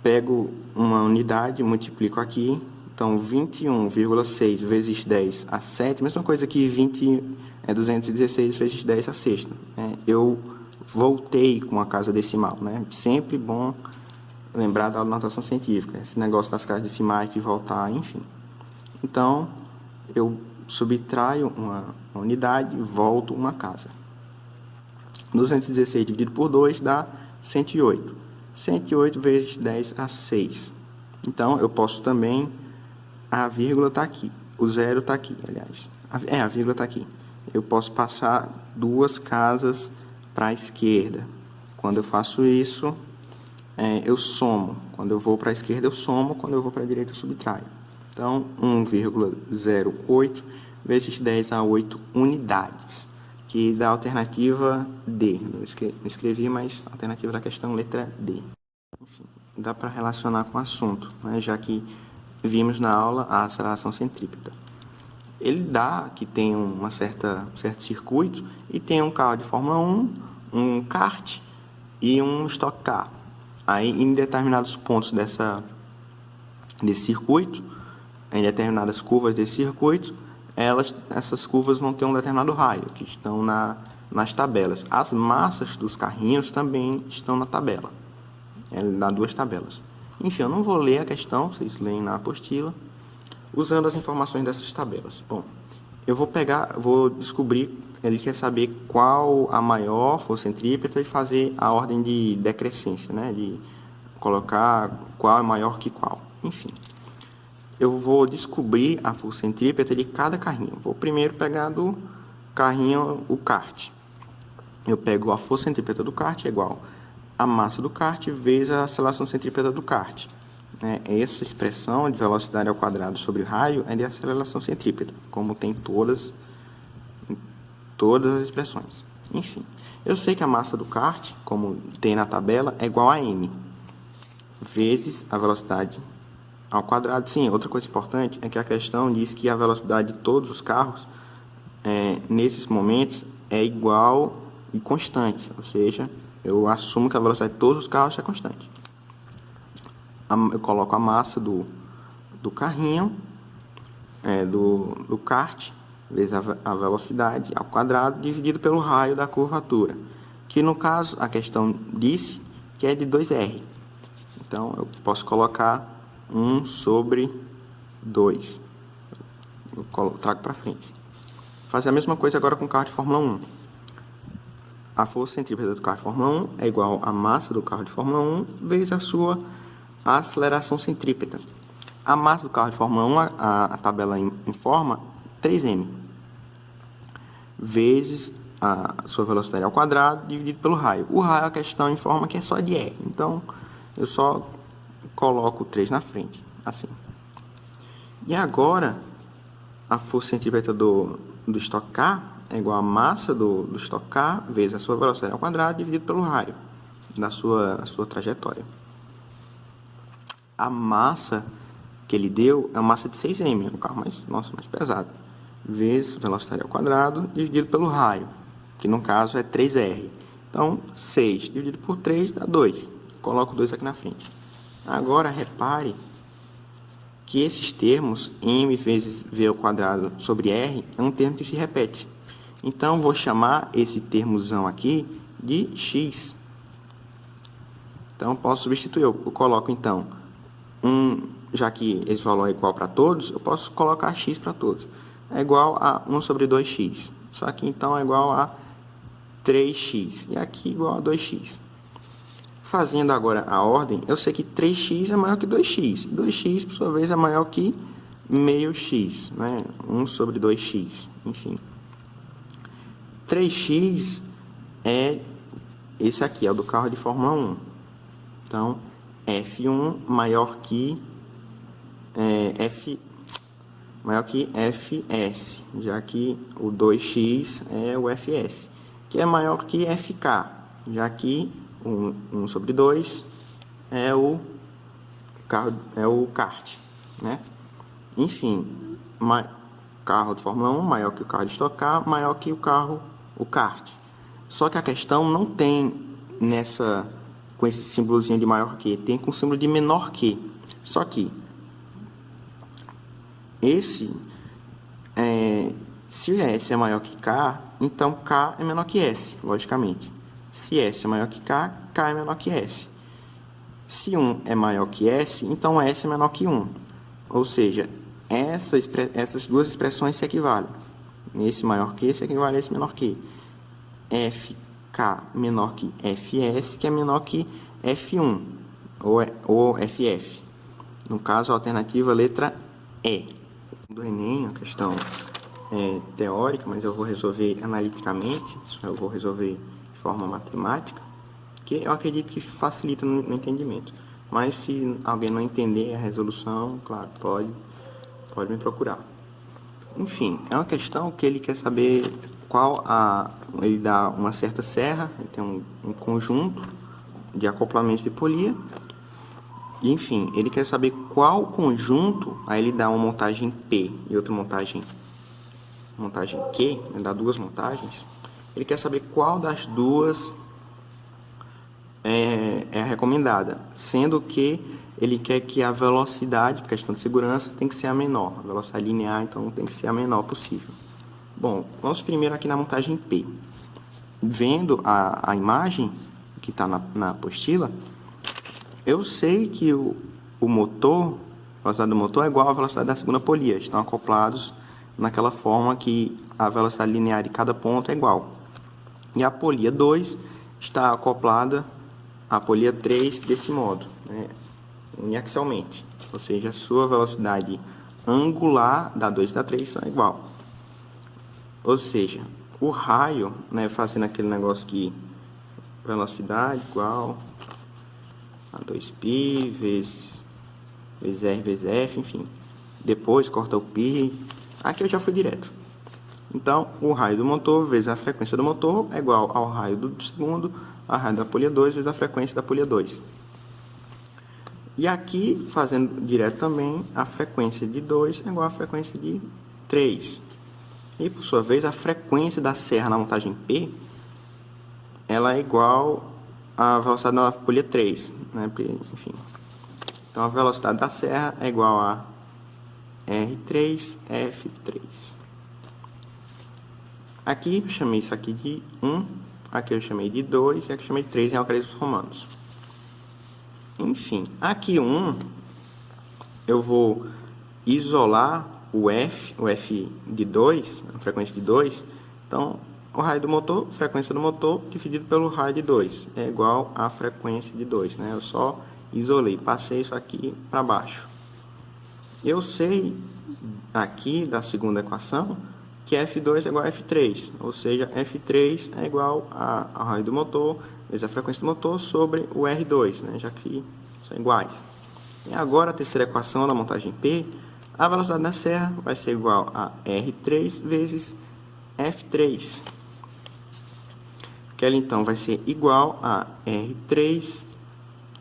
pego uma unidade, multiplico aqui. Então, 21,6 vezes 10 a 7, mesma coisa que 216 vezes 10 a sexta. Eu voltei com a casa decimal, né? Sempre bom lembrar da notação científica, esse negócio das casas decimais, de voltar, enfim. Então, eu subtraio uma unidade e volto uma casa. 216 dividido por 2 dá 108. 108 vezes 10 a 6. Então, eu posso também... A vírgula está aqui. O zero está aqui, aliás. A vírgula está aqui. Eu posso passar 2 casas para a esquerda. Quando eu faço isso, eu somo. Quando eu vou para a esquerda, eu somo. Quando eu vou para a direita, eu subtraio. Então, 1,08 vezes 10 a 8 unidades, que dá a alternativa D. Não escrevi, mas a alternativa da questão, letra D. Enfim, dá para relacionar com o assunto, né? Já que vimos na aula a aceleração centrípeta. Ele dá que tem certo circuito e tem um carro de Fórmula 1, um kart e um Stock Car. Aí, em determinados pontos desse circuito, em determinadas curvas desse circuito, essas curvas vão ter um determinado raio, que estão nas tabelas. As massas dos carrinhos também estão na tabela. Ele dá 2 tabelas. Enfim, eu não vou ler a questão, vocês leem na apostila, usando as informações dessas tabelas. Bom, eu vou descobrir, ele quer saber qual a maior força centrípeta e fazer a ordem de decrescência, né? De colocar qual é maior que qual. Enfim, eu vou descobrir a força centrípeta de cada carrinho. Vou primeiro pegar do carrinho o kart. Eu pego a força centrípeta do kart, é igual a massa do kart vezes a aceleração centrípeta do kart. Essa expressão de velocidade ao quadrado sobre raio é de aceleração centrípeta, como tem todas as expressões. Enfim, Eu sei que a massa do kart, como tem na tabela, é igual a m, vezes a velocidade ao quadrado. Sim, outra coisa importante é que a questão diz que a velocidade de todos os carros, nesses momentos, é igual e constante. Ou seja, eu assumo que a velocidade de todos os carros é constante. Eu coloco a massa do carrinho, do kart, vezes a velocidade ao quadrado, dividido pelo raio da curvatura, que no caso a questão disse que é de 2r. Então eu posso colocar 1 sobre 2. Eu trago para frente. Fazer a mesma coisa agora com o carro de Fórmula 1. A força centrípeta do carro de Fórmula 1 é igual à massa do carro de Fórmula 1 vezes a sua aceleração centrípeta. A massa do carro de Fórmula 1, a tabela informa 3m, vezes a sua velocidade ao quadrado, dividido pelo raio. O raio, a questão informa que é só de R. Então, eu só coloco 3 na frente, assim. E agora, a força centrípeta do Stock Car é igual à massa do Stock Car, vezes a sua velocidade ao quadrado, dividido pelo raio da sua trajetória. A massa que ele deu é uma massa de 6m, o carro mais pesado, vezes velocidade ao quadrado, dividido pelo raio, que no caso é 3r. Então, 6 dividido por 3 dá 2. Coloco 2 aqui na frente. Agora, repare que esses termos, m vezes v ao quadrado sobre r, é um termo que se repete. Então, vou chamar esse termozão aqui de x. Então, posso substituir. Eu coloco, então, já que esse valor é igual para todos, eu posso colocar x para todos. É igual a 1 sobre 2x. Só que, então, é igual a 3x. E aqui igual a 2x. Fazendo agora a ordem, eu sei que 3x é maior que 2x. 2x, por sua vez, é maior que meio x, né? 1 sobre 2x, enfim. 3x é esse aqui, é o do carro de Fórmula 1. Então, F1 maior que Fs, já que o 2x é o Fs, que é maior que Fk, já que 1 sobre 2 é o kart, né? Enfim, carro de Fórmula 1 maior que o carro de Stock Car, maior que o kart. Só que a questão não tem com esse símbolozinho de maior que, tem com o símbolo de menor que. Só que se S é maior que K, então K é menor que S, logicamente. Se S é maior que K, K é menor que S. Se 1 é maior que S, então S é menor que 1. Ou seja, essas duas expressões se equivalem. Esse maior que esse equivale a esse menor que. FK menor que FS, que é menor que F1, ou FF. No caso, a alternativa letra E. Do Enem, a questão é teórica, mas eu vou resolver analiticamente, eu vou resolver de forma matemática, que eu acredito que facilita no entendimento. Mas se alguém não entender a resolução, claro, pode me procurar. Enfim, é uma questão que ele quer saber ele dá uma certa serra, ele tem um conjunto de acoplamento de polia. Enfim, ele quer saber qual conjunto, aí ele dá uma montagem P e outra montagem Q, ele dá duas montagens. Ele quer saber qual das duas é a recomendada, sendo que ele quer que a velocidade, por questão de segurança, tem que ser a menor. A velocidade linear, então, tem que ser a menor possível. Bom, vamos primeiro aqui na montagem P. Vendo a imagem que está na apostila, eu sei que a velocidade do motor é igual à velocidade da segunda polia. Estão acoplados naquela forma que a velocidade linear de cada ponto é igual. E a polia 2 está acoplada à polia 3 desse modo, né? Uniaxialmente. Ou seja, a sua velocidade angular da 2 e da 3 são igual. Ou seja, o raio, né, fazendo aquele negócio aqui, velocidade igual a 2π vezes R vezes F, enfim. Depois corta o π. Aqui eu já fui direto. Então, o raio do motor vezes a frequência do motor é igual ao raio do segundo, a raio da polia 2 vezes a frequência da polia 2. E aqui, fazendo direto também, a frequência de 2 é igual à frequência de 3. E, por sua vez, a frequência da serra na montagem P, ela é igual à velocidade da polia 3, né? Porque, enfim. Então, a velocidade da serra é igual a R3, F3. Aqui eu chamei isso aqui de 1, aqui eu chamei de 2 e aqui eu chamei de 3 em algarismos romanos. Enfim, aqui 1, eu vou isolar o F de 2, a frequência de 2. Então, o raio do motor, frequência do motor, dividido pelo raio de 2, é igual à frequência de 2, né? Eu só isolei, passei isso aqui para baixo. Eu sei aqui da segunda equação que F2 é igual a F3, ou seja, F3 é igual ao raio do motor vezes a frequência do motor sobre o R2, né? Já que são iguais. E agora a terceira equação da montagem P, a velocidade da serra vai ser igual a R3 vezes F3, que ela então vai ser igual a R3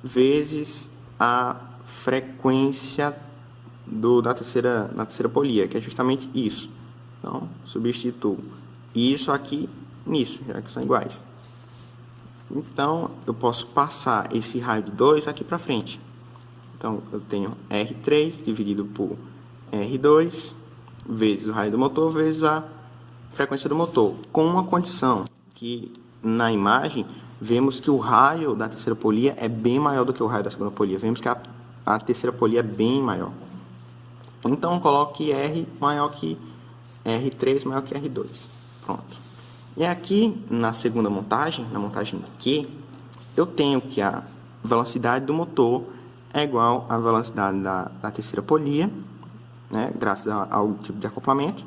vezes a frequência na terceira polia, que é justamente isso. Então, substituo isso aqui nisso, já que são iguais. Então, eu posso passar esse raio de 2 aqui para frente. Então, eu tenho R3 dividido por R2 vezes o raio do motor vezes a frequência do motor, com uma condição que na imagem vemos que o raio da terceira polia é bem maior do que o raio da segunda polia. Vemos que a terceira polia é bem maior. Então, eu coloco que R maior que R3 maior que R2. Pronto. E aqui, na segunda montagem, na montagem Q, eu tenho que a velocidade do motor é igual à velocidade da terceira polia, né, graças ao tipo de acoplamento.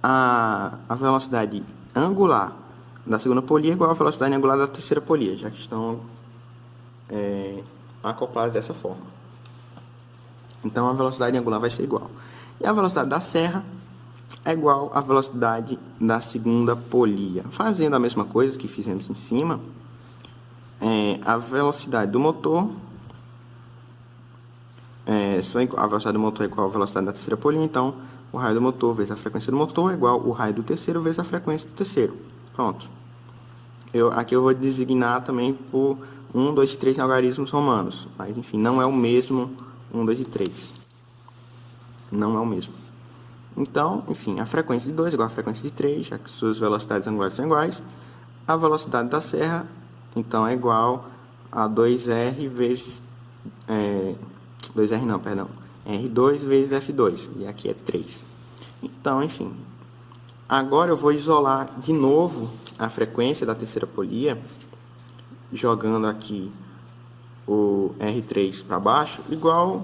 A velocidade angular da segunda polia é igual à velocidade angular da terceira polia, já que estão acopladas dessa forma. Então, a velocidade angular vai ser igual. E a velocidade da serra é igual à velocidade da segunda polia. Fazendo a mesma coisa que fizemos em cima, a velocidade do motor, a velocidade do motor é igual à velocidade da terceira polia, então o raio do motor vezes a frequência do motor é igual ao raio do terceiro vezes a frequência do terceiro. Pronto. Aqui eu vou designar também por 1, 2 e 3 em algarismos romanos, mas enfim, não é o mesmo 1, 2 e 3. Não é o mesmo. Então, enfim, a frequência de 2 é igual à frequência de 3, já que suas velocidades angulares são iguais. A velocidade da serra, então, é igual a 2R vezes... R2 vezes F2, e aqui é 3. Então, enfim, agora eu vou isolar de novo a frequência da terceira polia, jogando aqui o R3 para baixo, igual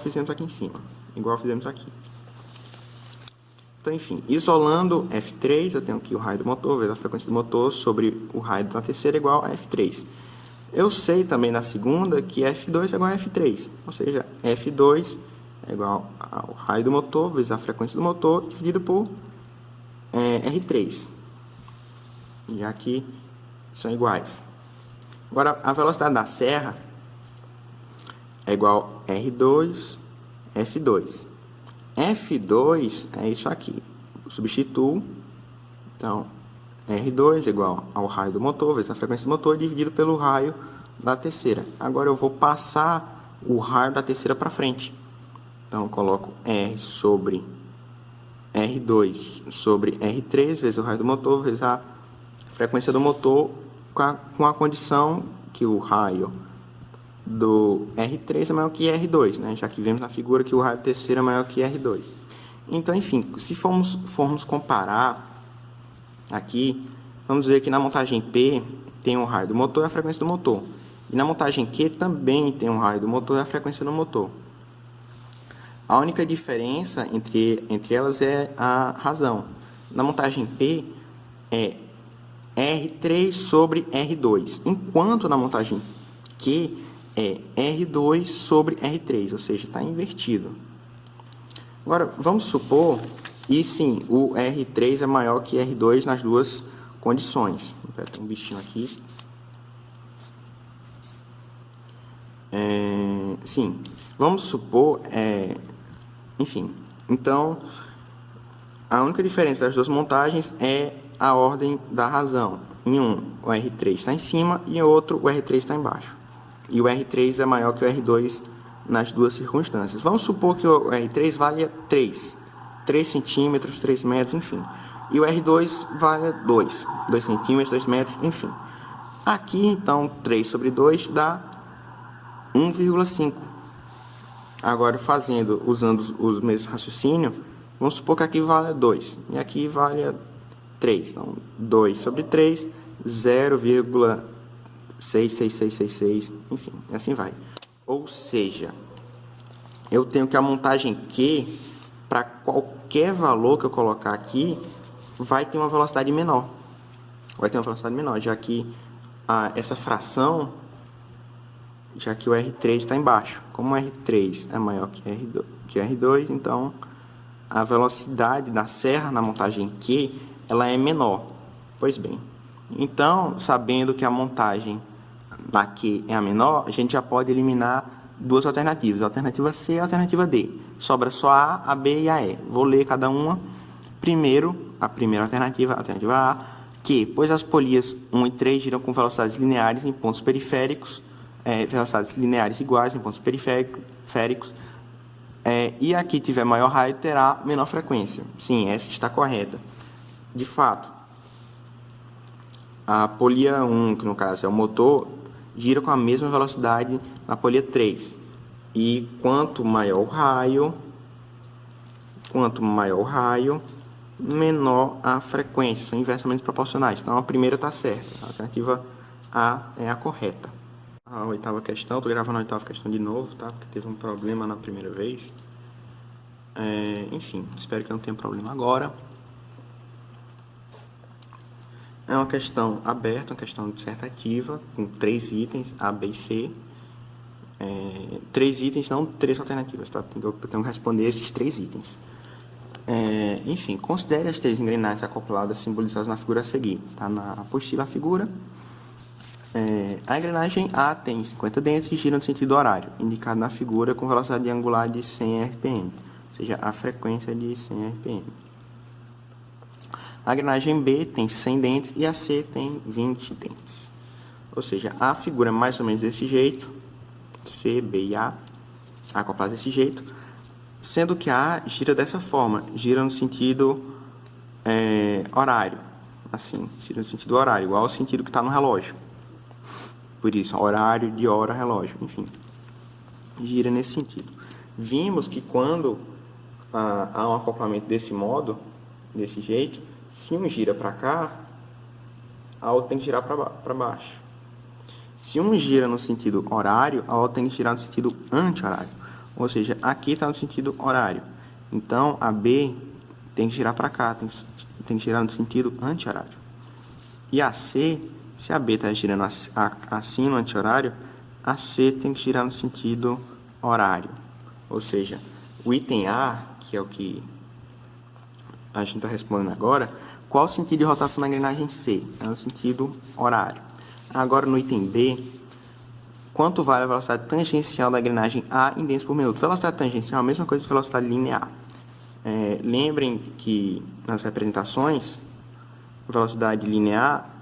fizemos aqui em cima, igual fizemos aqui. Então, enfim, isolando F3, eu tenho aqui o raio do motor vezes a frequência do motor sobre o raio da terceira igual a F3. Eu sei também na segunda que F2 é igual a F3, ou seja, F2 é igual ao raio do motor vezes a frequência do motor dividido por R3. E aqui são iguais. Agora, a velocidade da serra é igual a R2, F2. F2 é isso aqui. Eu substituo. Então, R2 é igual ao raio do motor vezes a frequência do motor dividido pelo raio da terceira. Agora eu vou passar o raio da terceira para frente. Então, eu coloco R sobre R2 sobre R3 vezes o raio do motor vezes a frequência do motor, com a condição que o raio do R3 é maior que R2, né? Já que vemos na figura que o raio terceiro é maior que R2. Então, enfim, se formos comparar aqui, vamos ver que na montagem P tem um raio do motor e a frequência do motor. E na montagem Q também tem um raio do motor e a frequência do motor. A única diferença entre elas é a razão. Na montagem P é R3 sobre R2, enquanto na montagem Q é R2 sobre R3, ou seja, está invertido. Agora, vamos supor E sim, o R3 é maior que R2 nas duas condições. Tem um bichinho aqui. Sim, vamos supor, enfim, então a única diferença das duas montagens é a ordem da razão. Em um, o R3 está em cima e em outro, o R3 está embaixo. E o R3 é maior que o R2 nas duas circunstâncias. Vamos supor que o R3 valha 3 centímetros, 3 metros, enfim. E o R2 valha 2 centímetros, 2 metros, enfim. Aqui, então, 3 sobre 2 dá 1,5. Agora, usando os mesmos raciocínios, vamos supor que aqui valha 2 e aqui valha 3. Então, 2 sobre 3, 0,66666, enfim, assim vai. Ou seja, eu tenho que a montagem Q, para qualquer valor que eu colocar aqui, vai ter uma velocidade menor. Já que essa fração, já que o R3 está embaixo. Como o R3 é maior que R2, então a velocidade da serra na montagem Q, ela é menor. Pois bem, então, sabendo que a montagem na Q é a menor, a gente já pode eliminar duas alternativas, a alternativa C e a alternativa D. Sobra só a B e a E. Vou ler cada uma. Primeiro, a primeira alternativa, a alternativa A, que, pois as polias 1 e 3 giram com velocidades lineares em pontos periféricos, velocidades lineares iguais em pontos periféricos, e aqui tiver maior raio, terá menor frequência. Sim, essa está correta. De fato, a polia 1, que no caso é o motor, gira com a mesma velocidade na polia 3. E quanto maior o raio, menor a frequência. São inversamente proporcionais. Então, a primeira está certa. A alternativa A é a correta. A oitava questão, estou gravando a oitava questão de novo, tá? Porque teve um problema na primeira vez. Enfim, espero que não tenha problema agora. É uma questão aberta, uma questão dissertativa, com 3 itens, A, B e C. 3 itens, não 3 alternativas, tá? Eu tenho que responder esses 3 itens. Enfim, considere as 3 engrenagens acopladas simbolizadas na figura a seguir. Tá na apostila a figura. A engrenagem A tem 50 dentes e gira no sentido horário, indicado na figura com velocidade angular de 100 RPM, ou seja, a frequência de 100 RPM. A engrenagem B tem 100 dentes e a C tem 20 dentes. Ou seja, a figura é mais ou menos desse jeito, C, B e A, acopladas desse jeito, sendo que a A gira dessa forma, gira no sentido horário, assim, gira no sentido horário, igual ao sentido que está no relógio. Por isso, horário de hora, relógio, enfim, gira nesse sentido. Vimos que quando há um acoplamento desse modo, desse jeito, se um gira para cá, a outra tem que girar para baixo. Se um gira no sentido horário, a outra tem que girar no sentido anti-horário. Ou seja, aqui está no sentido horário. Então, a B tem que girar para cá, tem que girar no sentido anti-horário. E a C, se a B está girando assim no anti-horário, a C tem que girar no sentido horário. Ou seja, o item A, que é o que a gente está respondendo agora, qual o sentido de rotação da engrenagem C? É no sentido horário. Agora, no item B, quanto vale a velocidade tangencial da engrenagem A em dentes por minuto? Velocidade tangencial é a mesma coisa que velocidade linear. Lembrem que nas representações, velocidade linear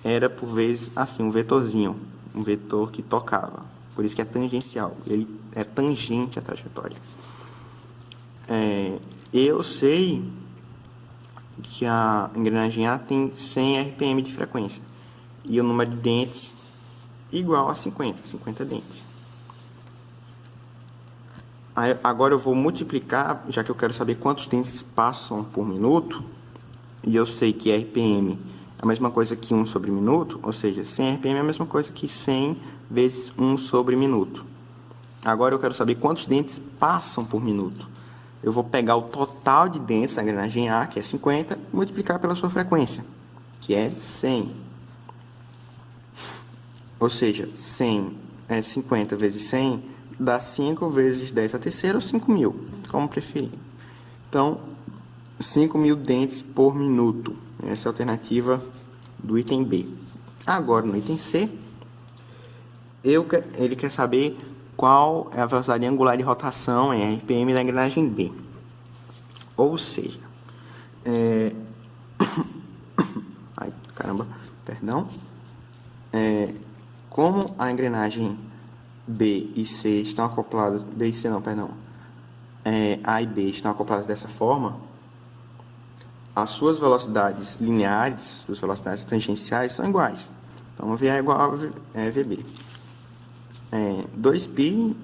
era, por vezes, assim, um vetorzinho, um vetor que tocava. Por isso que é tangencial, ele é tangente à trajetória. Eu sei que a engrenagem A tem 100 RPM de frequência e o número de dentes igual a 50 dentes. Agora eu vou multiplicar, já que eu quero saber quantos dentes passam por minuto, e eu sei que RPM é a mesma coisa que 1 sobre minuto, ou seja, 100 RPM é a mesma coisa que 100 vezes 1 sobre minuto. Agora eu quero saber quantos dentes passam por minuto. Eu vou pegar o total de dentes da engrenagem A, que é 50, e multiplicar pela sua frequência, que é 100. Ou seja, 50 vezes 100 dá 5 vezes 10 a terceira, ou 5.000, como preferir. Então, 5.000 dentes por minuto. Essa é a alternativa do item B. Agora, no item C, ele quer saber qual é a velocidade angular de rotação em RPM da engrenagem B. Ou seja, ai, caramba, perdão. Como a engrenagem B e C estão acopladas, B e C não, perdão, A e B estão acopladas dessa forma, as suas velocidades lineares, suas velocidades tangenciais são iguais. Então, V é igual a VB. 2π,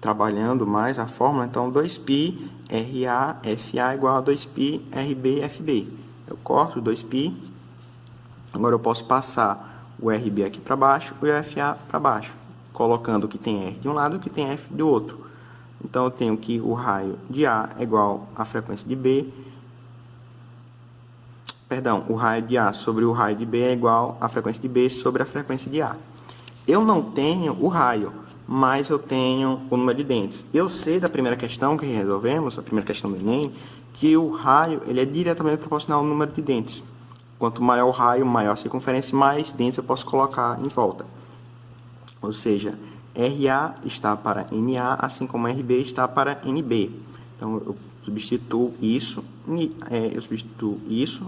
trabalhando mais a fórmula, então 2π RA FA igual a 2π RB FB. Eu corto 2π, agora eu posso passar o RB aqui para baixo e o FA para baixo, colocando o que tem R de um lado e o que tem F do outro. Então, eu tenho que o raio de A é igual à frequência de B, perdão, o raio de A sobre o raio de B é igual à frequência de B sobre a frequência de A. Eu não tenho o raio, mas eu tenho o número de dentes. Eu sei da primeira questão que resolvemos, a primeira questão do Enem, que o raio ele é diretamente proporcional ao número de dentes. Quanto maior o raio, maior a circunferência, mais dentes eu posso colocar em volta. Ou seja, RA está para NA, assim como RB está para NB. Então, eu substituo isso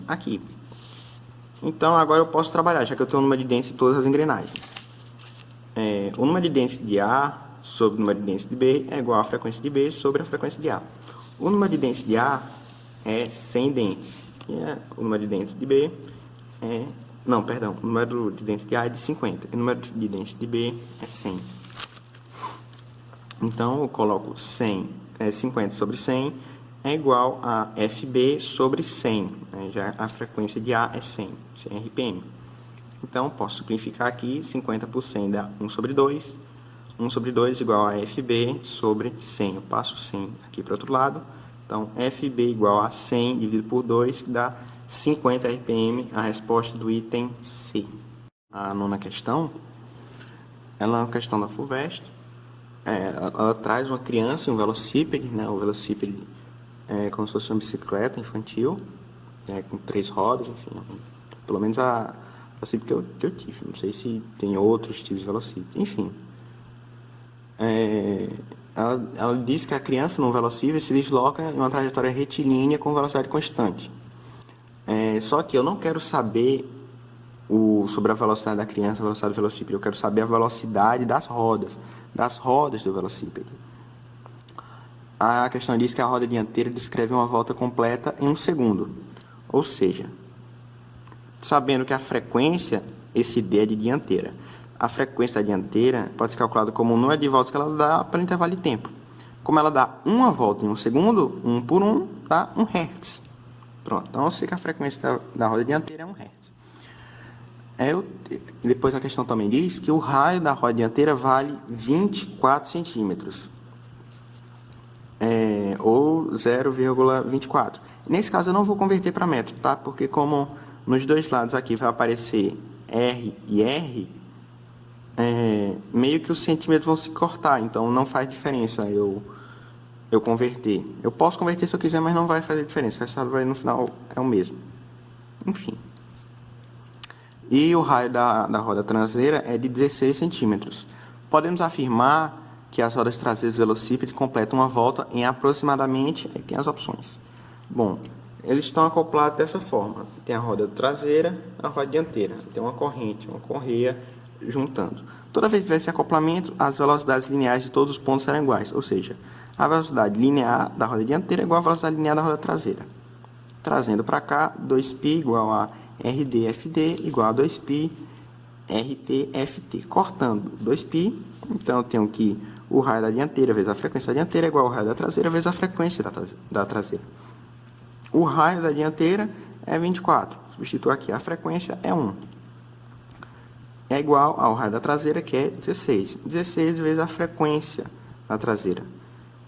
aqui. Então, agora eu posso trabalhar, já que eu tenho o número de dentes de todas as engrenagens. O número de dentes de A sobre o número de dentes de B é igual à frequência de B sobre a frequência de A. O número de dentes de A é 100 dentes. E o número de dentes de B é... Não, perdão. O número de dentes de A é de 50. E o número de dentes de B é 100. Então, eu coloco 50 sobre 100 é igual a FB sobre 100. Já a frequência de A é 100 RPM. Então, posso simplificar aqui. 50 por 100 dá 1 sobre 2. 1 sobre 2 igual a FB sobre 100. Eu passo 100 aqui para o outro lado. Então, FB igual a 100 dividido por 2, que dá 50 RPM, a resposta do item C. A nona questão, ela é uma questão da FUVEST. Ela traz uma criança em um velocípede, né? O velocípede é como se fosse uma bicicleta infantil, com 3 rodas, enfim. Pelo menos a velocípede que eu tive. Não sei se tem outros tipos de velocípede. Enfim. Ela diz que a criança no velocípede se desloca em uma trajetória retilínea com velocidade constante. Só que eu não quero saber sobre a velocidade da criança, a velocidade do velocípede. Eu quero saber a velocidade das rodas do velocípede. A questão diz que a roda dianteira descreve uma volta completa em 1 segundo. Ou seja, sabendo que a frequência, esse D é de dianteira. A frequência da dianteira pode ser calculada como o número de voltas que ela dá para o intervalo de tempo. Como ela dá uma volta em 1 segundo, 1 por 1 dá 1 Hz. Pronto, então eu sei que a frequência da roda dianteira é 1 Hz. Depois a questão também diz que o raio da roda dianteira vale 24 centímetros. Ou 0,24. Nesse caso eu não vou converter para metro, tá? Porque como nos dois lados aqui vai aparecer R e R, meio que os centímetros vão se cortar, então não faz diferença eu converter. Eu posso converter se eu quiser, mas não vai fazer diferença. O resultado no final é o mesmo. Enfim. E o raio da roda traseira é de 16 centímetros. Podemos afirmar que as rodas traseiras do velocípede completam uma volta em aproximadamente... Aí tem as opções. Bom, eles estão acoplados dessa forma. Tem a roda traseira, a roda dianteira. Tem uma corrente, uma correia juntando. Toda vez que tiver esse acoplamento, as velocidades lineares de todos os pontos serão iguais. Ou seja, a velocidade linear da roda dianteira é igual à velocidade linear da roda traseira. Trazendo para cá, 2π igual a RDFD igual a 2π RTFT. Cortando 2π, então eu tenho que o raio da dianteira vezes a frequência da dianteira é igual ao raio da traseira vezes a frequência da traseira. O raio da dianteira é 24. Substituo aqui, a frequência é 1. É igual ao raio da traseira, que é 16. 16 vezes a frequência da traseira.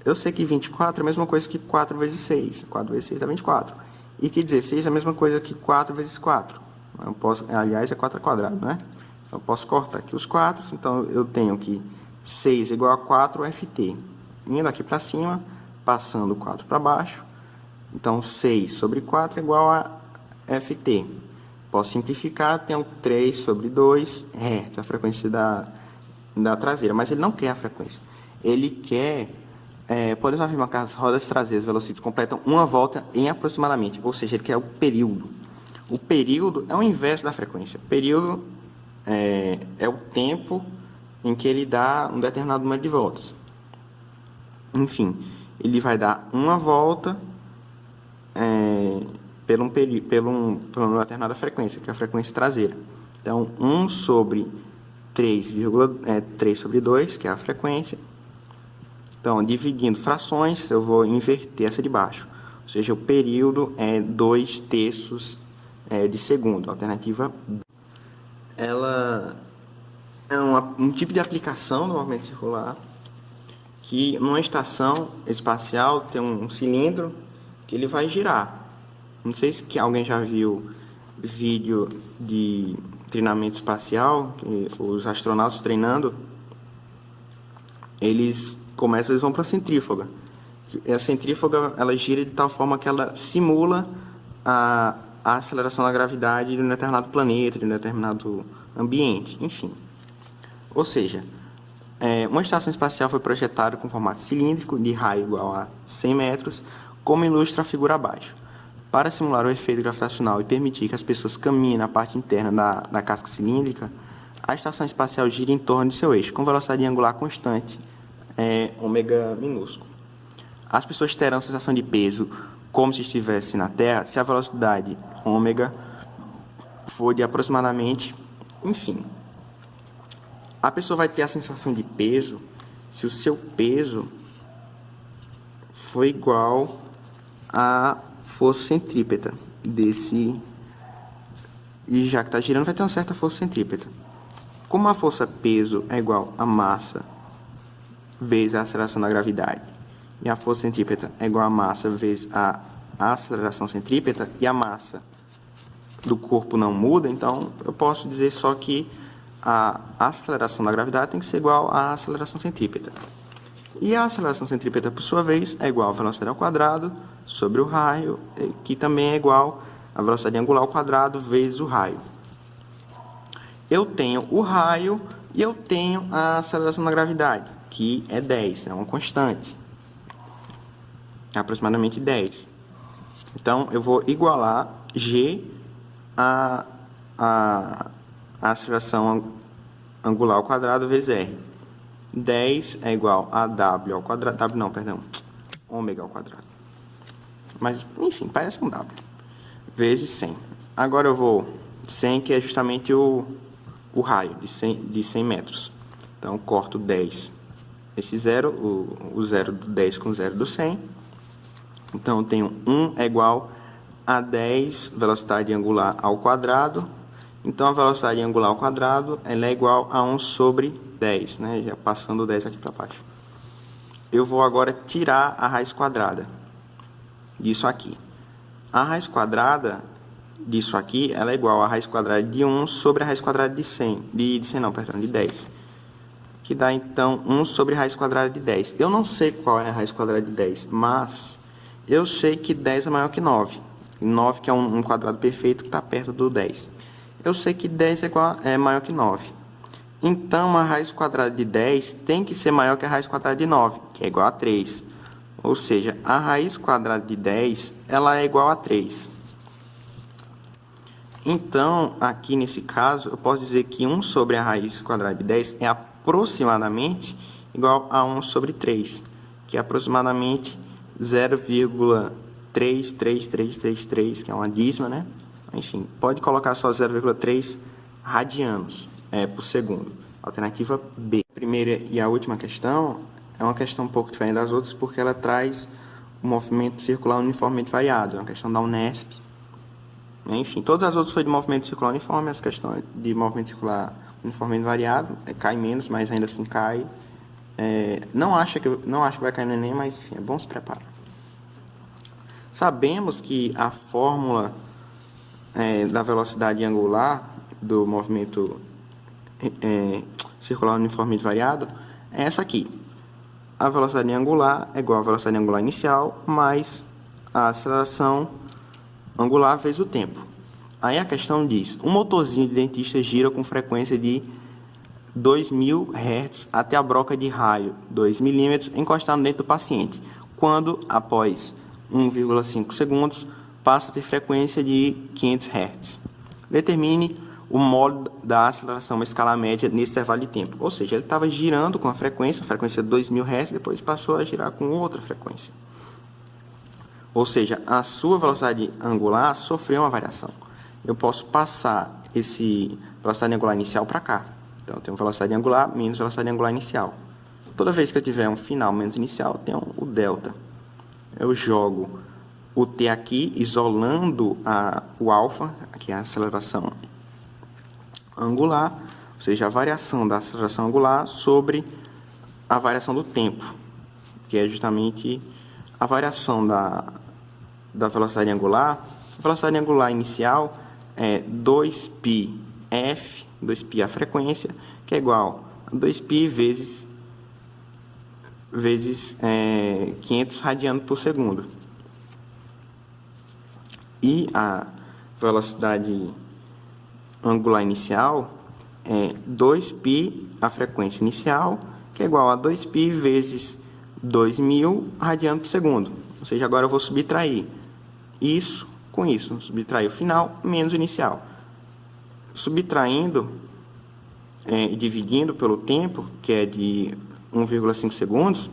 Eu sei que 24 é a mesma coisa que 4 vezes 6. 4 vezes 6 dá 24. E que 16 é a mesma coisa que 4 vezes 4. Aliás, é 4 ao quadrado, né? Eu posso cortar aqui os 4. Então, eu tenho que 6 igual a 4 FT. Indo aqui para cima, passando o 4 para baixo. Então, 6 sobre 4 é igual a Ft. Posso simplificar, tenho 3 sobre 2 Hz, a frequência da traseira. Mas ele não quer a frequência. Ele quer... podemos afirmar que as rodas traseiras velocípedas completam uma volta em aproximadamente, ou seja, ele quer o período. O período é o inverso da frequência. O período é o tempo em que ele dá um determinado número de voltas. Enfim, ele vai dar uma volta por uma determinada frequência, que é a frequência traseira. Então, 1 sobre 3 sobre 2, que é a frequência. Então, dividindo frações, eu vou inverter essa de baixo. Ou seja, o período é 2/3 de segundo. Alternativa B. Ela é um tipo de aplicação do movimento circular que, numa estação espacial, tem um cilindro que ele vai girar. Não sei se alguém já viu vídeo de treinamento espacial, que os astronautas treinando, eles vão para a centrífuga. E a centrífuga, ela gira de tal forma que ela simula a aceleração da gravidade de um determinado planeta, de um determinado ambiente, enfim. Ou seja, uma estação espacial foi projetada com formato cilíndrico, de raio igual a 100 metros, como ilustra a figura abaixo. Para simular o efeito gravitacional e permitir que as pessoas caminhem na parte interna da casca cilíndrica, a estação espacial gira em torno de seu eixo, com velocidade angular constante, ômega minúsculo. As pessoas terão sensação de peso como se estivessem na Terra, se a velocidade ômega for de aproximadamente, enfim. A pessoa vai ter a sensação de peso se o seu peso for igual a força centrípeta desse... E já que está girando, vai ter uma certa força centrípeta. Como a força peso é igual a massa vezes a aceleração da gravidade, e a força centrípeta é igual a massa vezes a aceleração centrípeta, e a massa do corpo não muda, então eu posso dizer só que a aceleração da gravidade tem que ser igual à aceleração centrípeta. E a aceleração centrípeta, por sua vez, é igual à velocidade ao quadrado sobre o raio, que também é igual à velocidade angular ao quadrado vezes o raio. Eu tenho o raio e eu tenho a aceleração da gravidade, que é 10, é uma constante. É aproximadamente 10. Então, eu vou igualar G a aceleração angular ao quadrado vezes R. 10 é igual a W ao quadrado. W não, perdão. Ômega ao quadrado. Mas, enfim, parece um W. Vezes 100. Agora eu vou 100, que é justamente o raio de 100 metros. Então, corto 10. Esse zero, o zero do 10 com o zero do 100. Então, eu tenho 1 é igual a 10 velocidade angular ao quadrado. Então, a velocidade angular ao quadrado ela é igual a 1 sobre 10, né? Já passando o 10 aqui para baixo. Eu vou agora tirar a raiz quadrada disso aqui. A raiz quadrada disso aqui ela é igual a raiz quadrada de 1 sobre a raiz quadrada de 100. De 100 não, perdão, de 10. Que dá, então, 1 sobre a raiz quadrada de 10. Eu não sei qual é a raiz quadrada de 10, mas eu sei que 10 é maior que 9. 9 que é um quadrado perfeito que está perto do 10. Eu sei que 10 é maior que 9. Então, a raiz quadrada de 10 tem que ser maior que a raiz quadrada de 9, que é igual a 3. Ou seja, a raiz quadrada de 10 ela é igual a 3. Então, aqui nesse caso, eu posso dizer que 1 sobre a raiz quadrada de 10 é aproximadamente igual a 1 sobre 3, que é aproximadamente 0,33333, que é uma dízima, né? Enfim, pode colocar só 0,3 radianos por segundo. Alternativa B. A primeira e a última questão é uma questão um pouco diferente das outras, porque ela traz o movimento circular uniformemente variado. É uma questão da Unesp. Enfim, todas as outras foi de movimento circular uniforme, essa questão de movimento circular uniformemente variado, cai menos, mas ainda assim cai. Não acho que vai cair no Enem, mas enfim, é bom se preparar. Sabemos que a fórmula da velocidade angular do movimento circular uniformemente variado é essa aqui. A velocidade angular é igual à velocidade angular inicial mais a aceleração angular vezes o tempo. Aí a questão diz, um motorzinho de dentista gira com frequência de 2000 Hz até a broca de raio 2 mm encostado dentro do paciente, quando, após 1,5 segundos, passa a ter frequência de 500 Hz. Determine o modo da aceleração uma escala média nesse intervalo de tempo. Ou seja, ele estava girando com a frequência de 2000 Hz, depois passou a girar com outra frequência. Ou seja, a sua velocidade angular sofreu uma variação. Eu posso passar esse velocidade angular inicial para cá. Então, eu tenho velocidade angular menos velocidade angular inicial. Toda vez que eu tiver um final menos inicial, eu tenho o delta. Eu jogo o t aqui, isolando o alfa, que é a aceleração angular, ou seja, a variação da aceleração angular sobre a variação do tempo, que é justamente a variação da velocidade angular. A velocidade angular inicial é 2πf, 2π a frequência, que é igual a 2π vezes 500 radianos por segundo. E a velocidade angular inicial é 2π a frequência inicial, que é igual a 2π vezes 2000 radianos por segundo. Ou seja, agora eu vou subtrair isso com isso. Subtrair o final menos o inicial. Subtraindo e dividindo pelo tempo, que é de 1,5 segundos,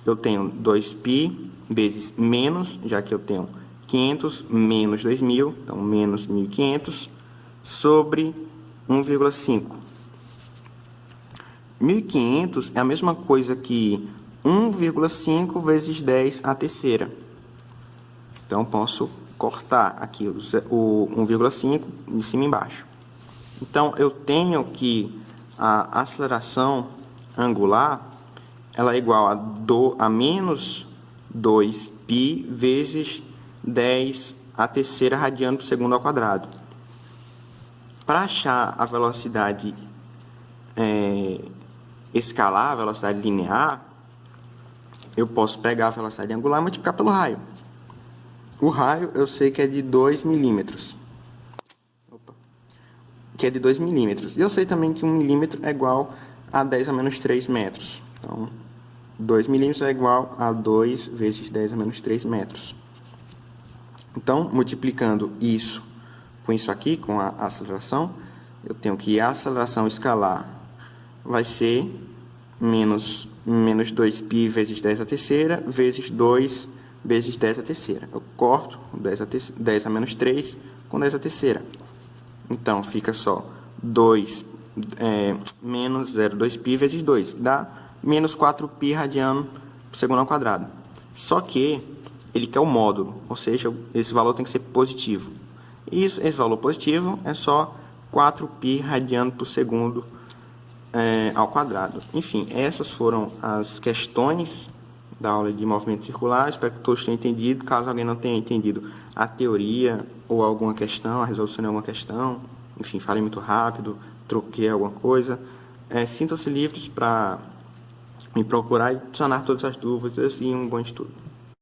eu tenho 2π vezes menos, já que eu tenho 500 menos 2000, então menos 1500, sobre 1,5. 1500 é a mesma coisa que 1,5 vezes 10 a terceira. Então, posso cortar aqui o 1,5 de cima e embaixo. Então, eu tenho que a aceleração angular ela é igual a menos 2π vezes 10 a terceira radiano por segundo ao quadrado. Para achar a velocidade escalar, a velocidade linear, eu posso pegar a velocidade angular e multiplicar pelo raio. O raio eu sei que é de 2 milímetros. Que é de 2 milímetros. E eu sei também que 1 milímetro é igual a 10 a menos 3 metros. Então, 2 milímetros é igual a 2 vezes 10 a menos 3 metros. Então, multiplicando isso com isso aqui, com a aceleração, eu tenho que a aceleração escalar vai ser menos 2π vezes 10 a terceira, vezes 2 vezes 10 a terceira. Eu corto 10 a menos 3 com 10 a terceira. Então, fica só 2 menos 0,2π vezes 2, dá menos 4π radiano por segundo ao quadrado. Só que ele quer o módulo, ou seja, esse valor tem que ser positivo. E esse valor positivo é só 4π radiano por segundo ao quadrado. Enfim, essas foram as questões da aula de movimento circular. Espero que todos tenham entendido. Caso alguém não tenha entendido a teoria ou alguma questão, a resolução de alguma questão, enfim, falei muito rápido, troquei alguma coisa, sintam-se livres para me procurar e sanar todas as dúvidas e um bom estudo.